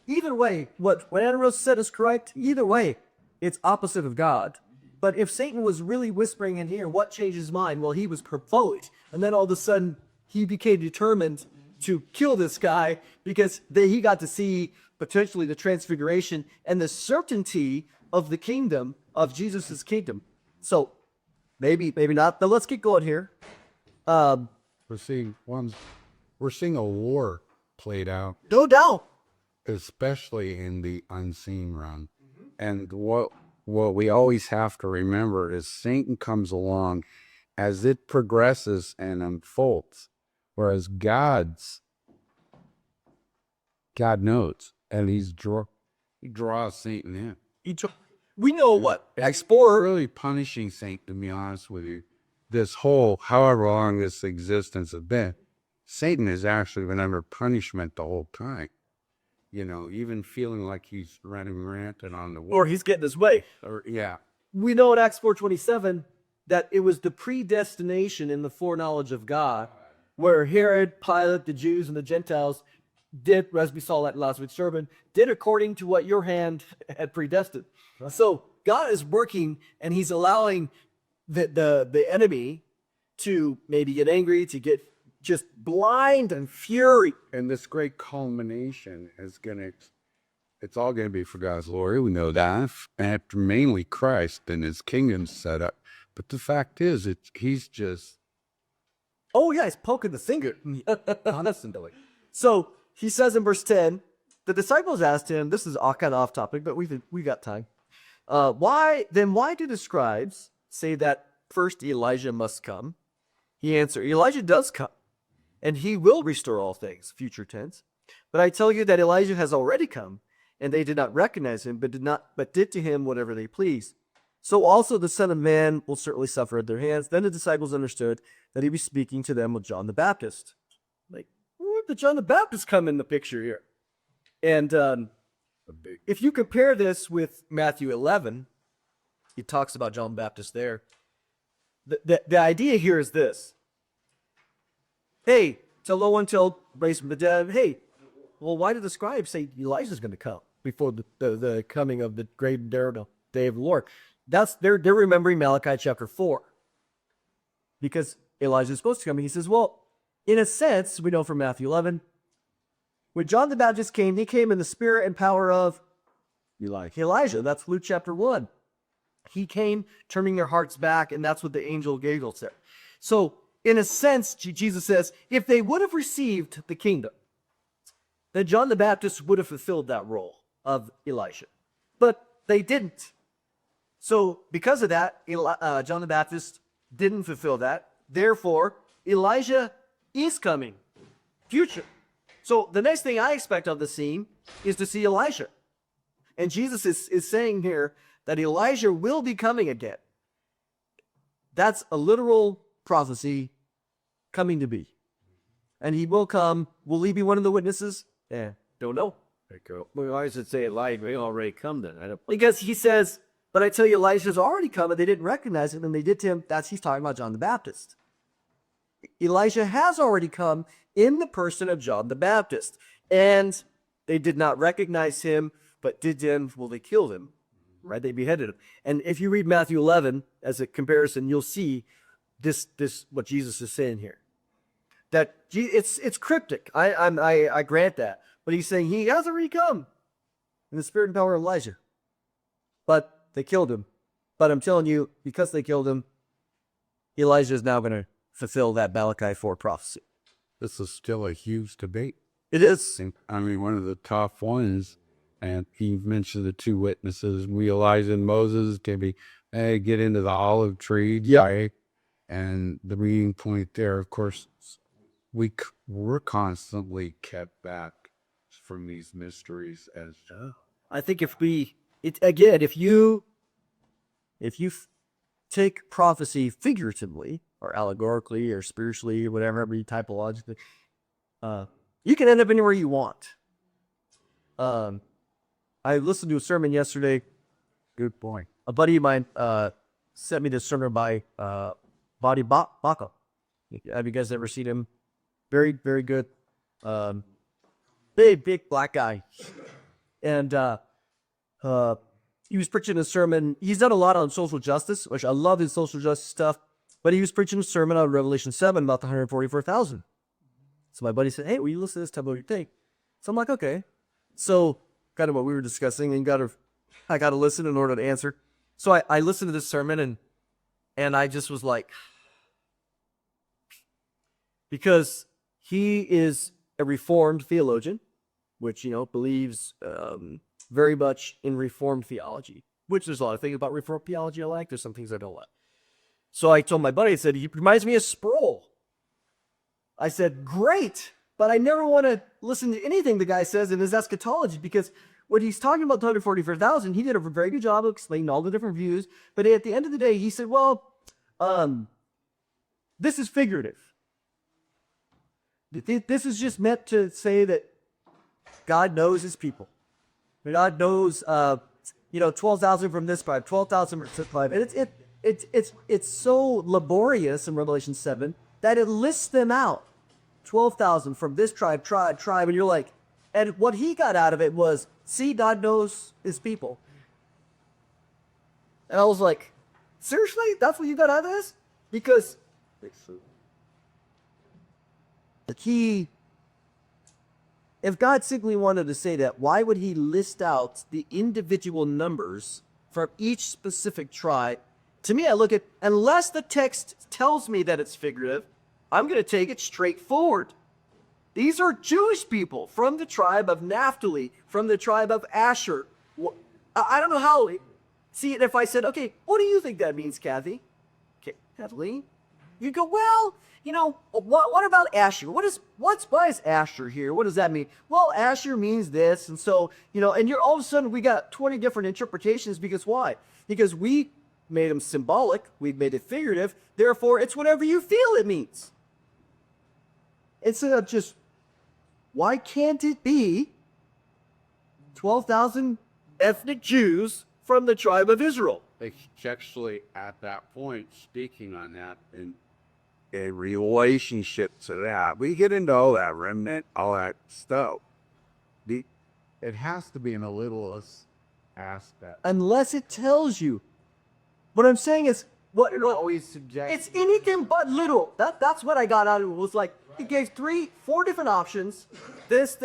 either way, what Andros said is correct. Either way, it's opposite of God. But if Satan was really whispering in here, what changed his mind? Well, he was provoked. And then all of a sudden, he became determined to kill this guy, because he got to see potentially the transfiguration and the certainty of the kingdom, of Jesus' kingdom. So maybe not. But let's keep going here. We're seeing a war played out, No doubt. especially in the unseen realm. And what we always have to remember is Satan comes along as it progresses and unfolds, whereas God knows, and he draws Satan in. We know what We're explorer. really punishing Satan, to be honest with you. This whole, however long this existence has been, Satan has actually been under punishment the whole time. You know, even feeling like he's running rampant on the Or he's getting his way. or yeah. We know in Acts 4:27 that it was the predestination in the foreknowledge of God, where Herod, Pilate, the Jews, and the Gentiles did, as we saw that last week's sermon, did according to what your hand had predestined. So God is working, and he's allowing the enemy to maybe get angry, to get just blind and fury. And this great culmination is it's all gonna be for God's glory. We know that. After mainly Christ and his kingdom set up. But the fact is, he's just Oh yeah, he's poking the finger. Constantly. So he says in verse 10, the disciples asked him, this is all kind of off topic, but we got time. Why do the scribes say that first Elijah must come? He answered, Elijah does come, and he will restore all things, future tense. But I tell you that Elijah has already come, and they did not recognize him, but did to him whatever they pleased. So also the Son of Man will certainly suffer at their hands. Then the disciples understood that he was speaking to them with John the Baptist. Like, where did John the Baptist come in the picture here? And if you compare this with Matthew 11, he talks about John the Baptist there. The idea here is this. Hey, till no one till raised from the dead. Hey, well, why did the scribes say Elijah's going to come before the coming of the great day of the Lord? They're remembering Malachi chapter 4. Because Elijah is supposed to come. And he says, well, in a sense, we know from Matthew 11, when John the Baptist came, he came in the spirit and power of Elijah. That's Luke chapter 1. He came turning their hearts back, and that's what the angel Gabriel said. So, in a sense, Jesus says, if they would have received the kingdom, then John the Baptist would have fulfilled that role of Elijah. But they didn't. So, because of that, John the Baptist didn't fulfill that. Therefore, Elijah is coming. Future. So, the next thing I expect of the scene is to see Elijah. And Jesus is saying here that Elijah will be coming again. That's a literal prophecy coming to be. And he will come. Will he be one of the witnesses? Yeah, don't know. Well, why does it say Elijah may already come then? Because he says, but I tell you, Elijah's already come, and they didn't recognize him, and they did to him. He's talking about John the Baptist. Elijah has already come in the person of John the Baptist. And they did not recognize him, but did to him, well, they killed him. Right? They beheaded him. And if you read Matthew 11 as a comparison, you'll see this what Jesus is saying here. That it's cryptic. I grant that. But he's saying he has already come in the spirit and power of Elijah. But they killed him. But I'm telling you, because they killed him, Elijah is now going to fulfill that Malachi 4 prophecy. This is still a huge debate. It is. I mean, one of the top ones, and he mentioned the two witnesses, Elijah and Moses, can be, get into the olive tree. Yeah. Right? And the meeting point there, of course, we're constantly kept back from these mysteries as I think if you take prophecy figuratively or allegorically or spiritually or whatever, typologically, you can end up anywhere you want. I listened to a sermon yesterday. good point. A buddy of mine sent me this sermon by Badi Baka. Have you guys ever seen him? Very, very good. Big black guy. And he was preaching a sermon. He's done a lot on social justice, which I love his social justice stuff. But he was preaching a sermon on Revelation 7 about the 144,000. So my buddy said, hey, will you listen to this? Tell me what you think. So I'm like, okay. So kind of what we were discussing, and I got to listen in order to answer. So I listened to this sermon, and I just was like, because he is a Reformed theologian, which, believes very much in Reformed theology, which there's a lot of things about Reformed theology I like. There's some things I don't like. So I told my buddy, I said, he reminds me of Sproul. I said, great, but I never want to listen to anything the guy says in his eschatology, because when he's talking about the 144,000, he did a very good job of explaining all the different views. But at the end of the day, he said, well, this is figurative. This is just meant to say that God knows his people. God knows, 12,000 from this tribe, 12,000 from this tribe. And it's so laborious in Revelation 7 that it lists them out. 12,000 from this tribe. And you're like, and what he got out of it was, see, God knows his people. And I was like, seriously? That's what you got out of this? Because the key, if God simply wanted to say that, why would he list out the individual numbers from each specific tribe? To me, I look at, unless the text tells me that it's figurative, I'm going to take it straightforward. These are Jewish people from the tribe of Naphtali, from the tribe of Asher. I don't know how. See, if I said, okay, what do you think that means, Kathy? Okay, Kathleen? You go, well, what about Asher? Why is Asher here? What does that mean? Well, Asher means this. And so, and you're all of a sudden, we got 20 different interpretations because why? Because we made them symbolic. We've made it figurative. Therefore, it's whatever you feel it means. Instead of just, why can't it be 12,000 ethnic Jews from the tribe of Israel? Actually, at that point, speaking on that, in a relationship to that, we get into all that remnant, all that stuff. It has to be in a littlest aspect. Unless it tells you. What I'm saying is, Always subject. it's anything but little. That's what I got out of it. Was like, he gave 4 different options. This.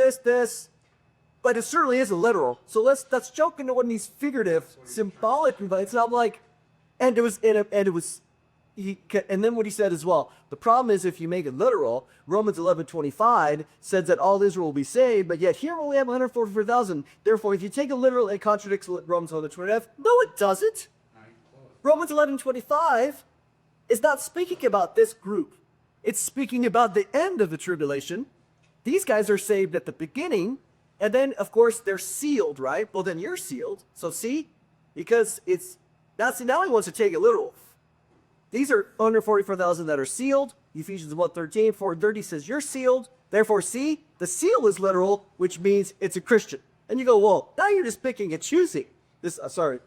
But it certainly isn't literal. So let's joke into one of these figurative, symbolic invites. And I'm like, and then what he said as well. The problem is if you make it literal, Romans 11:25 says that all Israel will be saved, but yet here we only have 144,000. Therefore, if you take it literal, it contradicts Romans 11:25. No, it doesn't. Romans 11:25 is not speaking about this group. It's speaking about the end of the tribulation. These guys are saved at the beginning, and then, of course, they're sealed, right? Well, then you're sealed. So see? Because now he wants to take it literal. These are 144,000 that are sealed. Ephesians 1:13, 4:30 says you're sealed. Therefore, see, the seal is literal, which means it's a Christian. And you go, well, now you're just picking and choosing.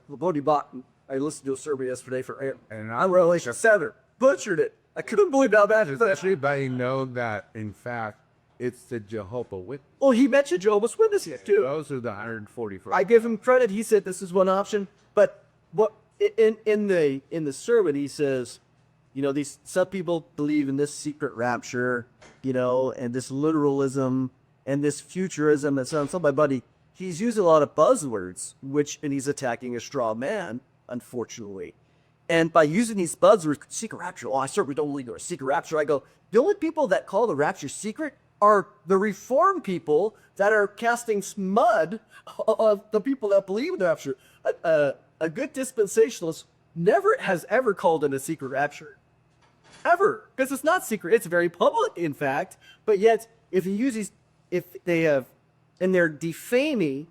Bodhi Bach, I listened to a sermon yesterday and I'm Revelation 7. Butchered it. I couldn't believe how bad it was. Everybody know that, in fact, it's the Jehovah Witness. Well, he mentioned Jehovah's Witnesses too. Those are the 144. I give him credit. He said this is one option. But what in the sermon he says, some people believe in this secret rapture, and this literalism and this futurism. And so my buddy, he's using a lot of buzzwords, and he's attacking a straw man, unfortunately. And by using these buzzwords, secret rapture, I certainly don't believe in a secret rapture. I go, the only people that call the rapture secret are the Reformed people that are casting mud of the people that believe in the rapture. A good dispensationalist never has ever called it a secret rapture. Ever. Because it's not secret. It's very public, in fact. But yet, if they're defaming,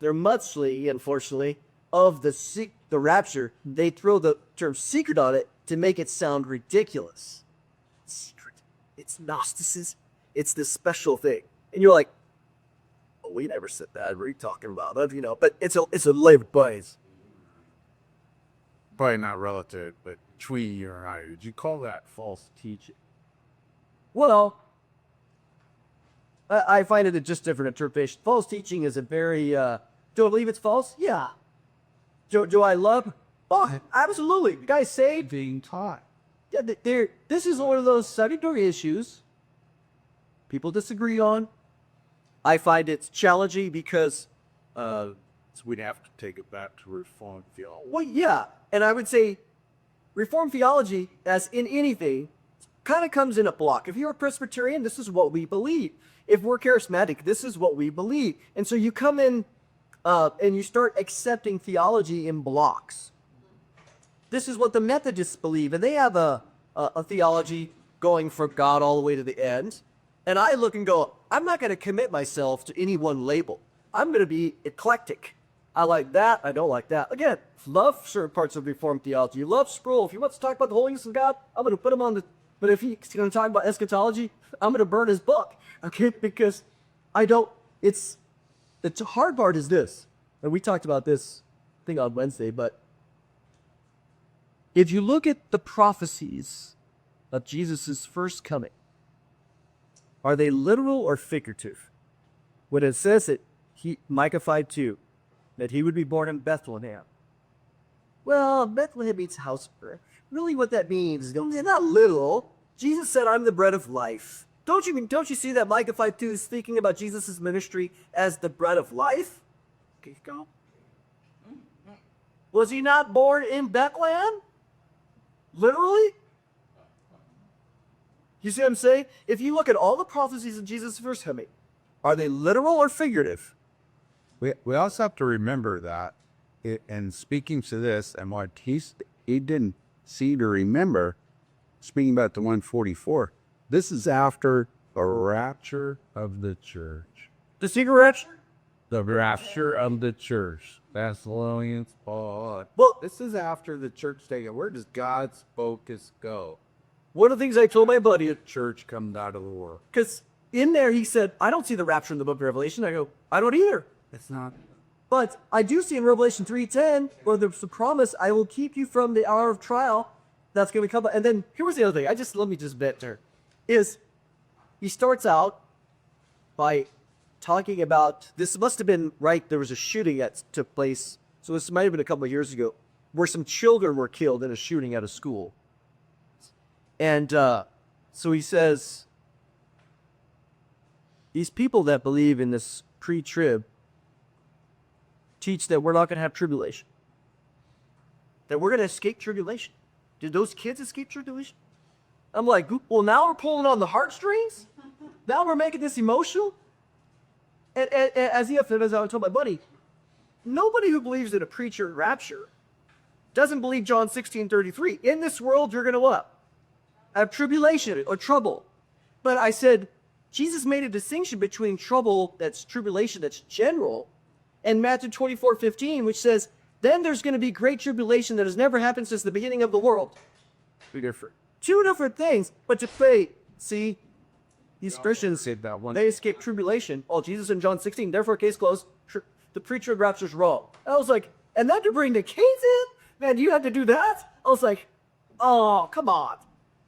they're mudslinging, unfortunately, of the rapture, they throw the term secret on it to make it sound ridiculous. Secret. It's Gnosticism. It's this special thing. And you're like, oh, we never said that. What are you talking about? But it's a labored buzz. Probably not relative, but between you and I, would you call that false teaching? Well, I find it a just different interpretation. False teaching is a very, do I believe it's false? Yeah. Do I love? Oh, absolutely. The guy's saved. Being taught. Yeah, this is one of those secondary issues people disagree on. I find it challenging because So we'd have to take it back to Reformed theology. well, yeah. And I would say Reformed theology, as in anything, kind of comes in a block. If you're a Presbyterian, this is what we believe. if we're charismatic, this is what we believe. And so you come in and you start accepting theology in blocks. This is what the Methodists believe, and they have a theology going from God all the way to the end. And I look and go, I'm not going to commit myself to any one label. I'm going to be eclectic. I like that. I don't like that. Again, love certain parts of Reformed theology. You love Sproul. If he wants to talk about the holiness of God, I'm going to put him on the... But if he's going to talk about eschatology, I'm going to burn his book. Okay? Because I don't... It's... The hard part is this. And we talked about this, I think, on Wednesday, but if you look at the prophecies of Jesus' first coming, are they literal or figurative? When it says that Micah 5:2, that he would be born in Bethlehem. Well, Bethlehem means house of prayer. Really what that means is not literal. Jesus said, I'm the bread of life. Don't you see that Micah 5:2 is speaking about Jesus' ministry as the bread of life? Okay, go. Was he not born in Bethlehem? Literally? You see what I'm saying? If you look at all the prophecies of Jesus' first coming, are they literal or figurative? We also have to remember that in speaking to this and what he didn't see to remember, speaking about the 144, this is after the rapture of the church. The secret rapture? The rapture of the church. Thessalonians, Paul. Well, This is after the church taken. Where does God's focus go? one of the things I told my buddy, Church comes out of the world. because in there he said, I don't see the rapture in the book of Revelation. I go, I don't either. It's not. But I do see in Revelation 3:10 where there's the promise, I will keep you from the hour of trial that's going to come. And then here was the other thing. Let me just bet there. Is he starts out by talking about, this must have been right, there was a shooting that took place. So this might have been a couple of years ago where some children were killed in a shooting at a school. And so he says, these people that believe in this pre-trib teach that we're not going to have tribulation. That we're going to escape tribulation. Did those kids escape tribulation? I'm like, well, now we're pulling on the heartstrings? Now we're making this emotional? And as I told my buddy, nobody who believes in a preacher rapture doesn't believe John 16:33. In this world, you're going to what? Have tribulation or trouble. But I said, Jesus made a distinction between trouble that's tribulation that's general and Matthew 24:15, which says, then there's going to be great tribulation that has never happened since the beginning of the world. Two different things, but to say, see, these Christians, they escape tribulation. Oh, Jesus in John 16, therefore case closed. The pre-trib rapture's wrong. I was like, and then to bring the case in? Man, you have to do that? I was like, oh, come on.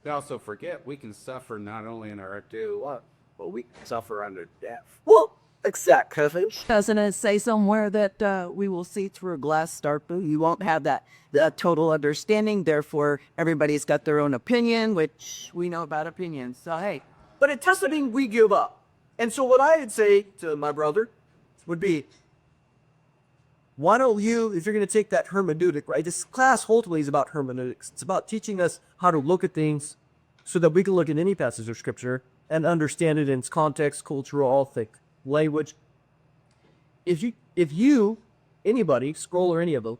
We also forget we can suffer not only in our due, but we can suffer under death. Well, exactly. Doesn't it say somewhere that we will see through a glass darkly? You won't have that total understanding. Therefore, everybody's got their own opinion, which we know about opinions. So, hey. But at testing, we give up. And so what I would say to my brother would be, why don't you, if you're going to take that hermeneutic, right? This class ultimately is about hermeneutics. It's about teaching us how to look at things so that we can look at any passage of Scripture and understand it in its context, culture, all things, language. If you, anybody, Scroll or any of them,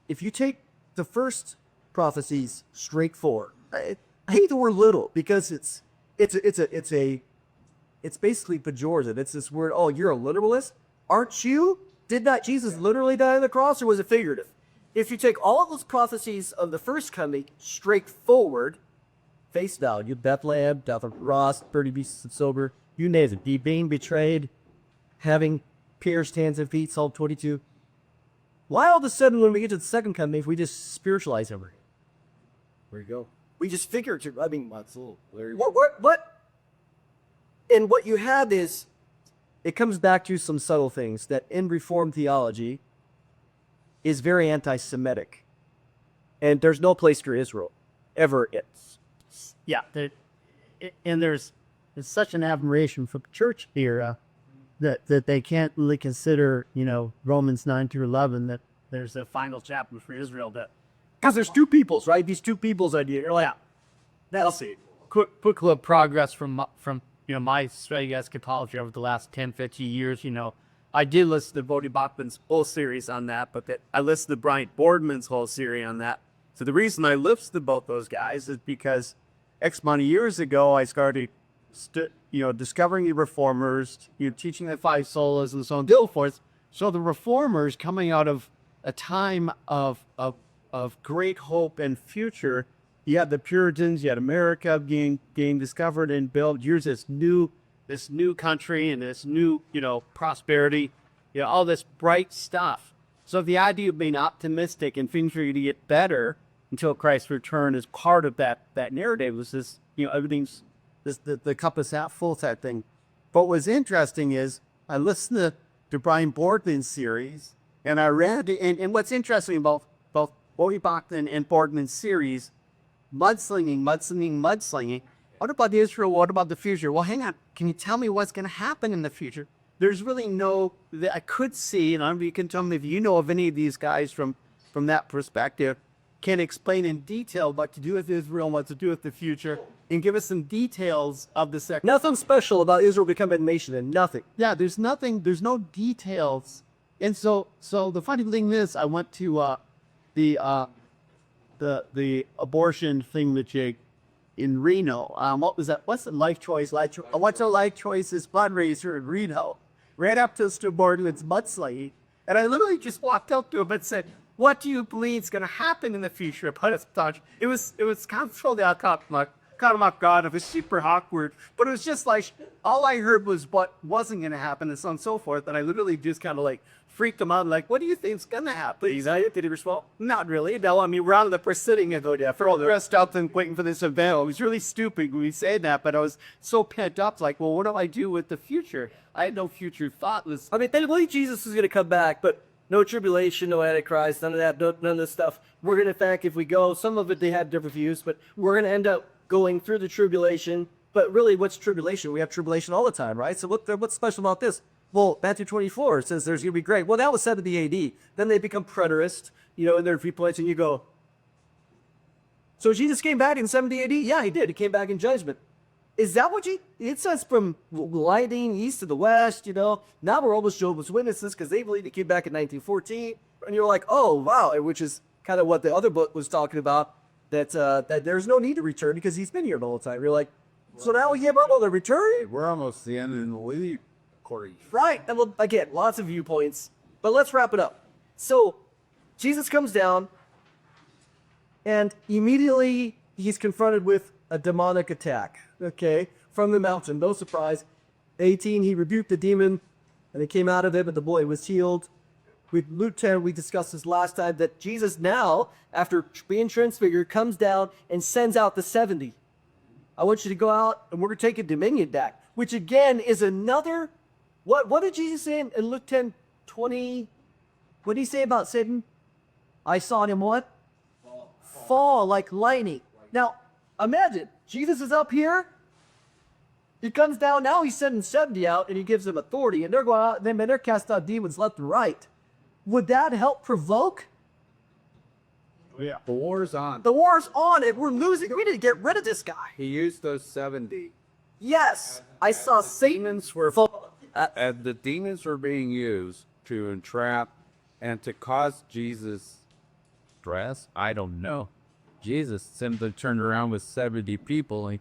if you take the first prophecies straight forward, I hate the word little because it's basically pejorative. It's this word, oh, you're a literalist? Aren't you? Did not Jesus literally die on the cross, or was it figurative? If you take all of those prophecies of the first coming straightforward, face value, Bethlehem, death of Ross, 30 beasts and sober, you name it, being betrayed, having pierced hands and feet, Psalm 22. Why all of a sudden when we get to the second coming, if we just spiritualize everything? Where you go? We just figure, I mean, what? And what you have is, it comes back to some subtle things that in Reformed theology is very anti-Semitic. And there's no place for Israel. Ever is. Yeah, and there's such an admiration for the church here that they can't really consider, Romans 9-11, that there's a final chapter for Israel. Because there's two peoples, right? These two peoples idea. You're like, That'll see. Quick little progress from my study eschatology over the last 10, 15 years, I did listen to Bodie Bachman's whole series on that, but I listened to Brian Boardman's whole series on that. So the reason I listened to both those guys is because X amount of years ago, I started, discovering the reformers, teaching the five solas and so on and so forth. So the reformers coming out of a time of great hope and future, you had the Puritans, you had America being discovered and built. Here's this new country and this new, prosperity, all this bright stuff. So the idea of being optimistic and things are going to get better until Christ's return is part of that narrative. Was this, everything's the cup is half full type thing. But what's interesting is I listened to Brian Boardman's series, and I read, and what's interesting about both Bodie Bachman and Boardman's series, mudslinging. What about Israel? What about the future? Well, hang on. Can you tell me what's going to happen in the future? There's really I could see, and I don't know if you can tell me if you know of any of these guys from that perspective, can explain in detail what to do with Israel and what to do with the future, and give us some details of the second. Nothing special about Israel becoming a nation, and nothing. Yeah, there's no details. And so the funny thing is, I went to the abortion thingamajig in Reno. What was that? What's the Life Choice? I went to Life Choice's fundraiser in Reno. Ran up to Stu Boardman's mudslinging, and I literally just walked up to him and said, "What do you believe is going to happen in the future?" But it was kind of totally caught him off guard. It was super awkward, but it was just like all I heard was what wasn't going to happen and so on and so forth. And I literally just kind of like freaked him out, like, "What do you think's going to happen?" Did he respond? Not really. No, I mean, we're on the proceeding and for all the rest out and waiting for this event. It was really stupid when we said that, but I was so pent up, like, well, what do I do with the future? I had no future thought. I mean, they believe Jesus is going to come back, but no tribulation, no Antichrist, none of that, none of this stuff. We're going to, in fact, if we go, some of it they had different views, but we're going to end up going through the tribulation. But really, what's tribulation? We have tribulation all the time, right? So what's special about this? Well, Matthew 24 says there's going to be great. Well, that was 70 AD. Then they become preterists, in their viewpoints, and you go, so Jesus came back in 70 AD? Yeah, he did. He came back in judgment. Is that what it says from lighting east to the west, Now we're almost Jehovah's Witnesses because they believe he came back in 1914. And you're like, oh, wow, which is kind of what the other book was talking about, that there's no need to return because he's been here the whole time. You're like, so now we give up on the return? We're almost the end of the lead, Corey. Right. And well, again, lots of viewpoints. But let's wrap it up. So Jesus comes down, and immediately he's confronted with a demonic attack, from the mountain. No surprise. 18, he rebuked the demon, and it came out of him, and the boy was healed. With Luke 10, we discussed this last time, that Jesus now, after being transfigured, comes down and sends out the 70. I want you to go out, and we're going to take a dominion back, which again is another... What did Jesus say in Luke 10:20? What did he say about Satan? I saw him what? Fall like lightning. Now, imagine, Jesus is up here. He comes down now, he's sending 70 out, and he gives them authority, and they're going out, and they're casting out demons left and right. Would that help provoke? Oh, yeah. The war's on. The war's on, and we're losing. We need to get rid of this guy. He used those 70. Yes, I saw Satan's were full. And the demons were being used to entrap and to cause Jesus stress. I don't know. Jesus simply turned around with 70 people. He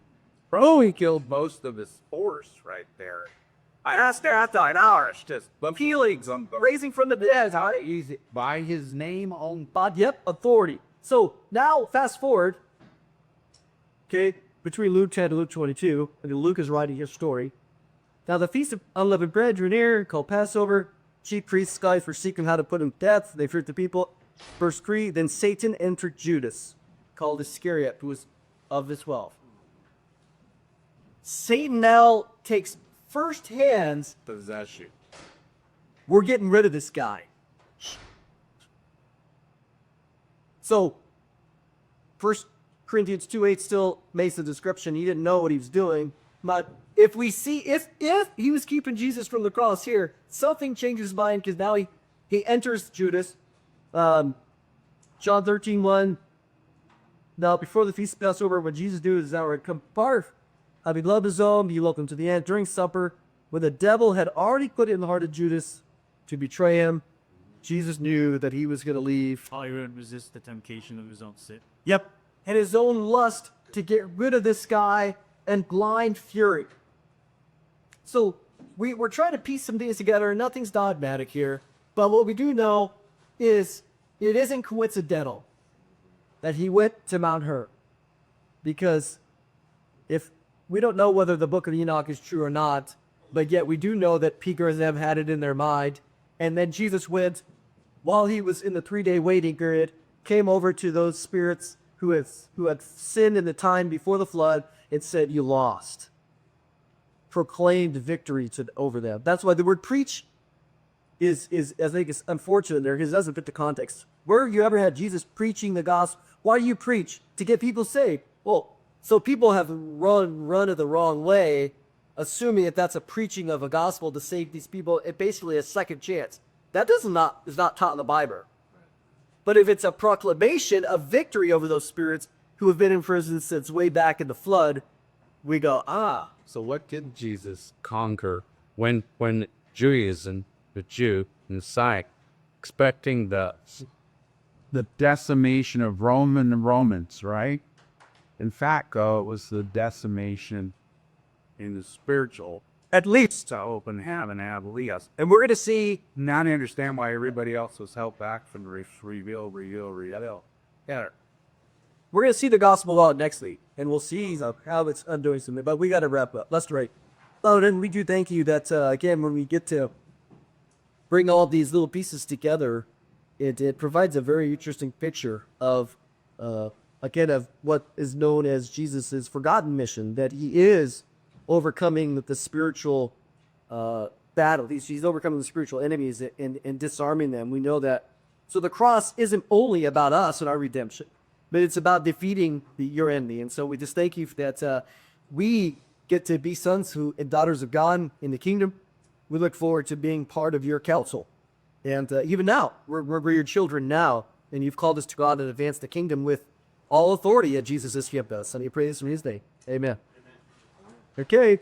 killed most of his force right there. I asked there at hours, just healings, raising from the dead. By his name on. Yep, authority. So now, fast forward. Between Luke 10 and Luke 22, and Luke is writing his story. Now the Feast of Unleavened Bread drew near, called Passover. Chief priests, guys, were seeking how to put him to death. They feared the people. Verse 3, then Satan entered Judas, called Iscariot, who was of the 12. Satan now takes first hands Possession. We're getting rid of this guy. So, 1 Corinthians 2:8 still makes the description. He didn't know what he was doing. But if he was keeping Jesus from the cross here, something changes his mind because now he enters Judas. John 13:1. Now, before the feast of Passover, when Jesus knew his hour had come, having loved his own, he loved them to the end. During supper, when the devil had already put it in the heart of Judas to betray him, Jesus knew that he was going to leave. All he would resist the temptation of his own sin. Yep. And his own lust to get rid of this guy and blind fury. So we're trying to piece some things together. Nothing's dogmatic here. But what we do know is it isn't coincidental that he went to Mount Hermon. Because if we don't know whether the book of Enoch is true or not, but yet we do know that pagans have had it in their mind. And then Jesus went, while he was in the 3-day waiting period, came over to those spirits who had sinned in the time before the flood and said, "You lost." Proclaimed victory over them. That's why the word preach is I think it's unfortunate there because it doesn't fit the context. Where have you ever had Jesus preaching the gospel? Why do you preach? To get people saved. Well, so people have run it the wrong way, assuming that that's a preaching of a gospel to save these people. It basically a second chance. That is not taught in the Bible. But if it's a proclamation of victory over those spirits who have been in prison since way back in the flood, we go, ah. So what did Jesus conquer when Judaism, the Jew, and the Messiah, expecting the decimation of Romans, right? In fact, it was the decimation in the spiritual. At least. To open heaven, at least. And we're going to see. Now I understand why everybody else was held back from the reveal. Yeah. We're going to see the gospel out next week, and we'll see how it's undoing something. But we got to wrap up. Let's right. Oh, then we do thank you that, again, when we get to bring all these little pieces together, it provides a very interesting picture of, again, of what is known as Jesus' forgotten mission, that he is overcoming the spiritual battle. He's overcoming the spiritual enemies and disarming them. We know that. So the cross isn't only about us and our redemption, but it's about defeating your enemy. And so we just thank you that we get to be sons and daughters of God in the kingdom. We look forward to being part of your council. And even now, we're your children now, and you've called us to God and advance the kingdom with all authority that Jesus has given us. And we pray this in his name. Amen. Okay.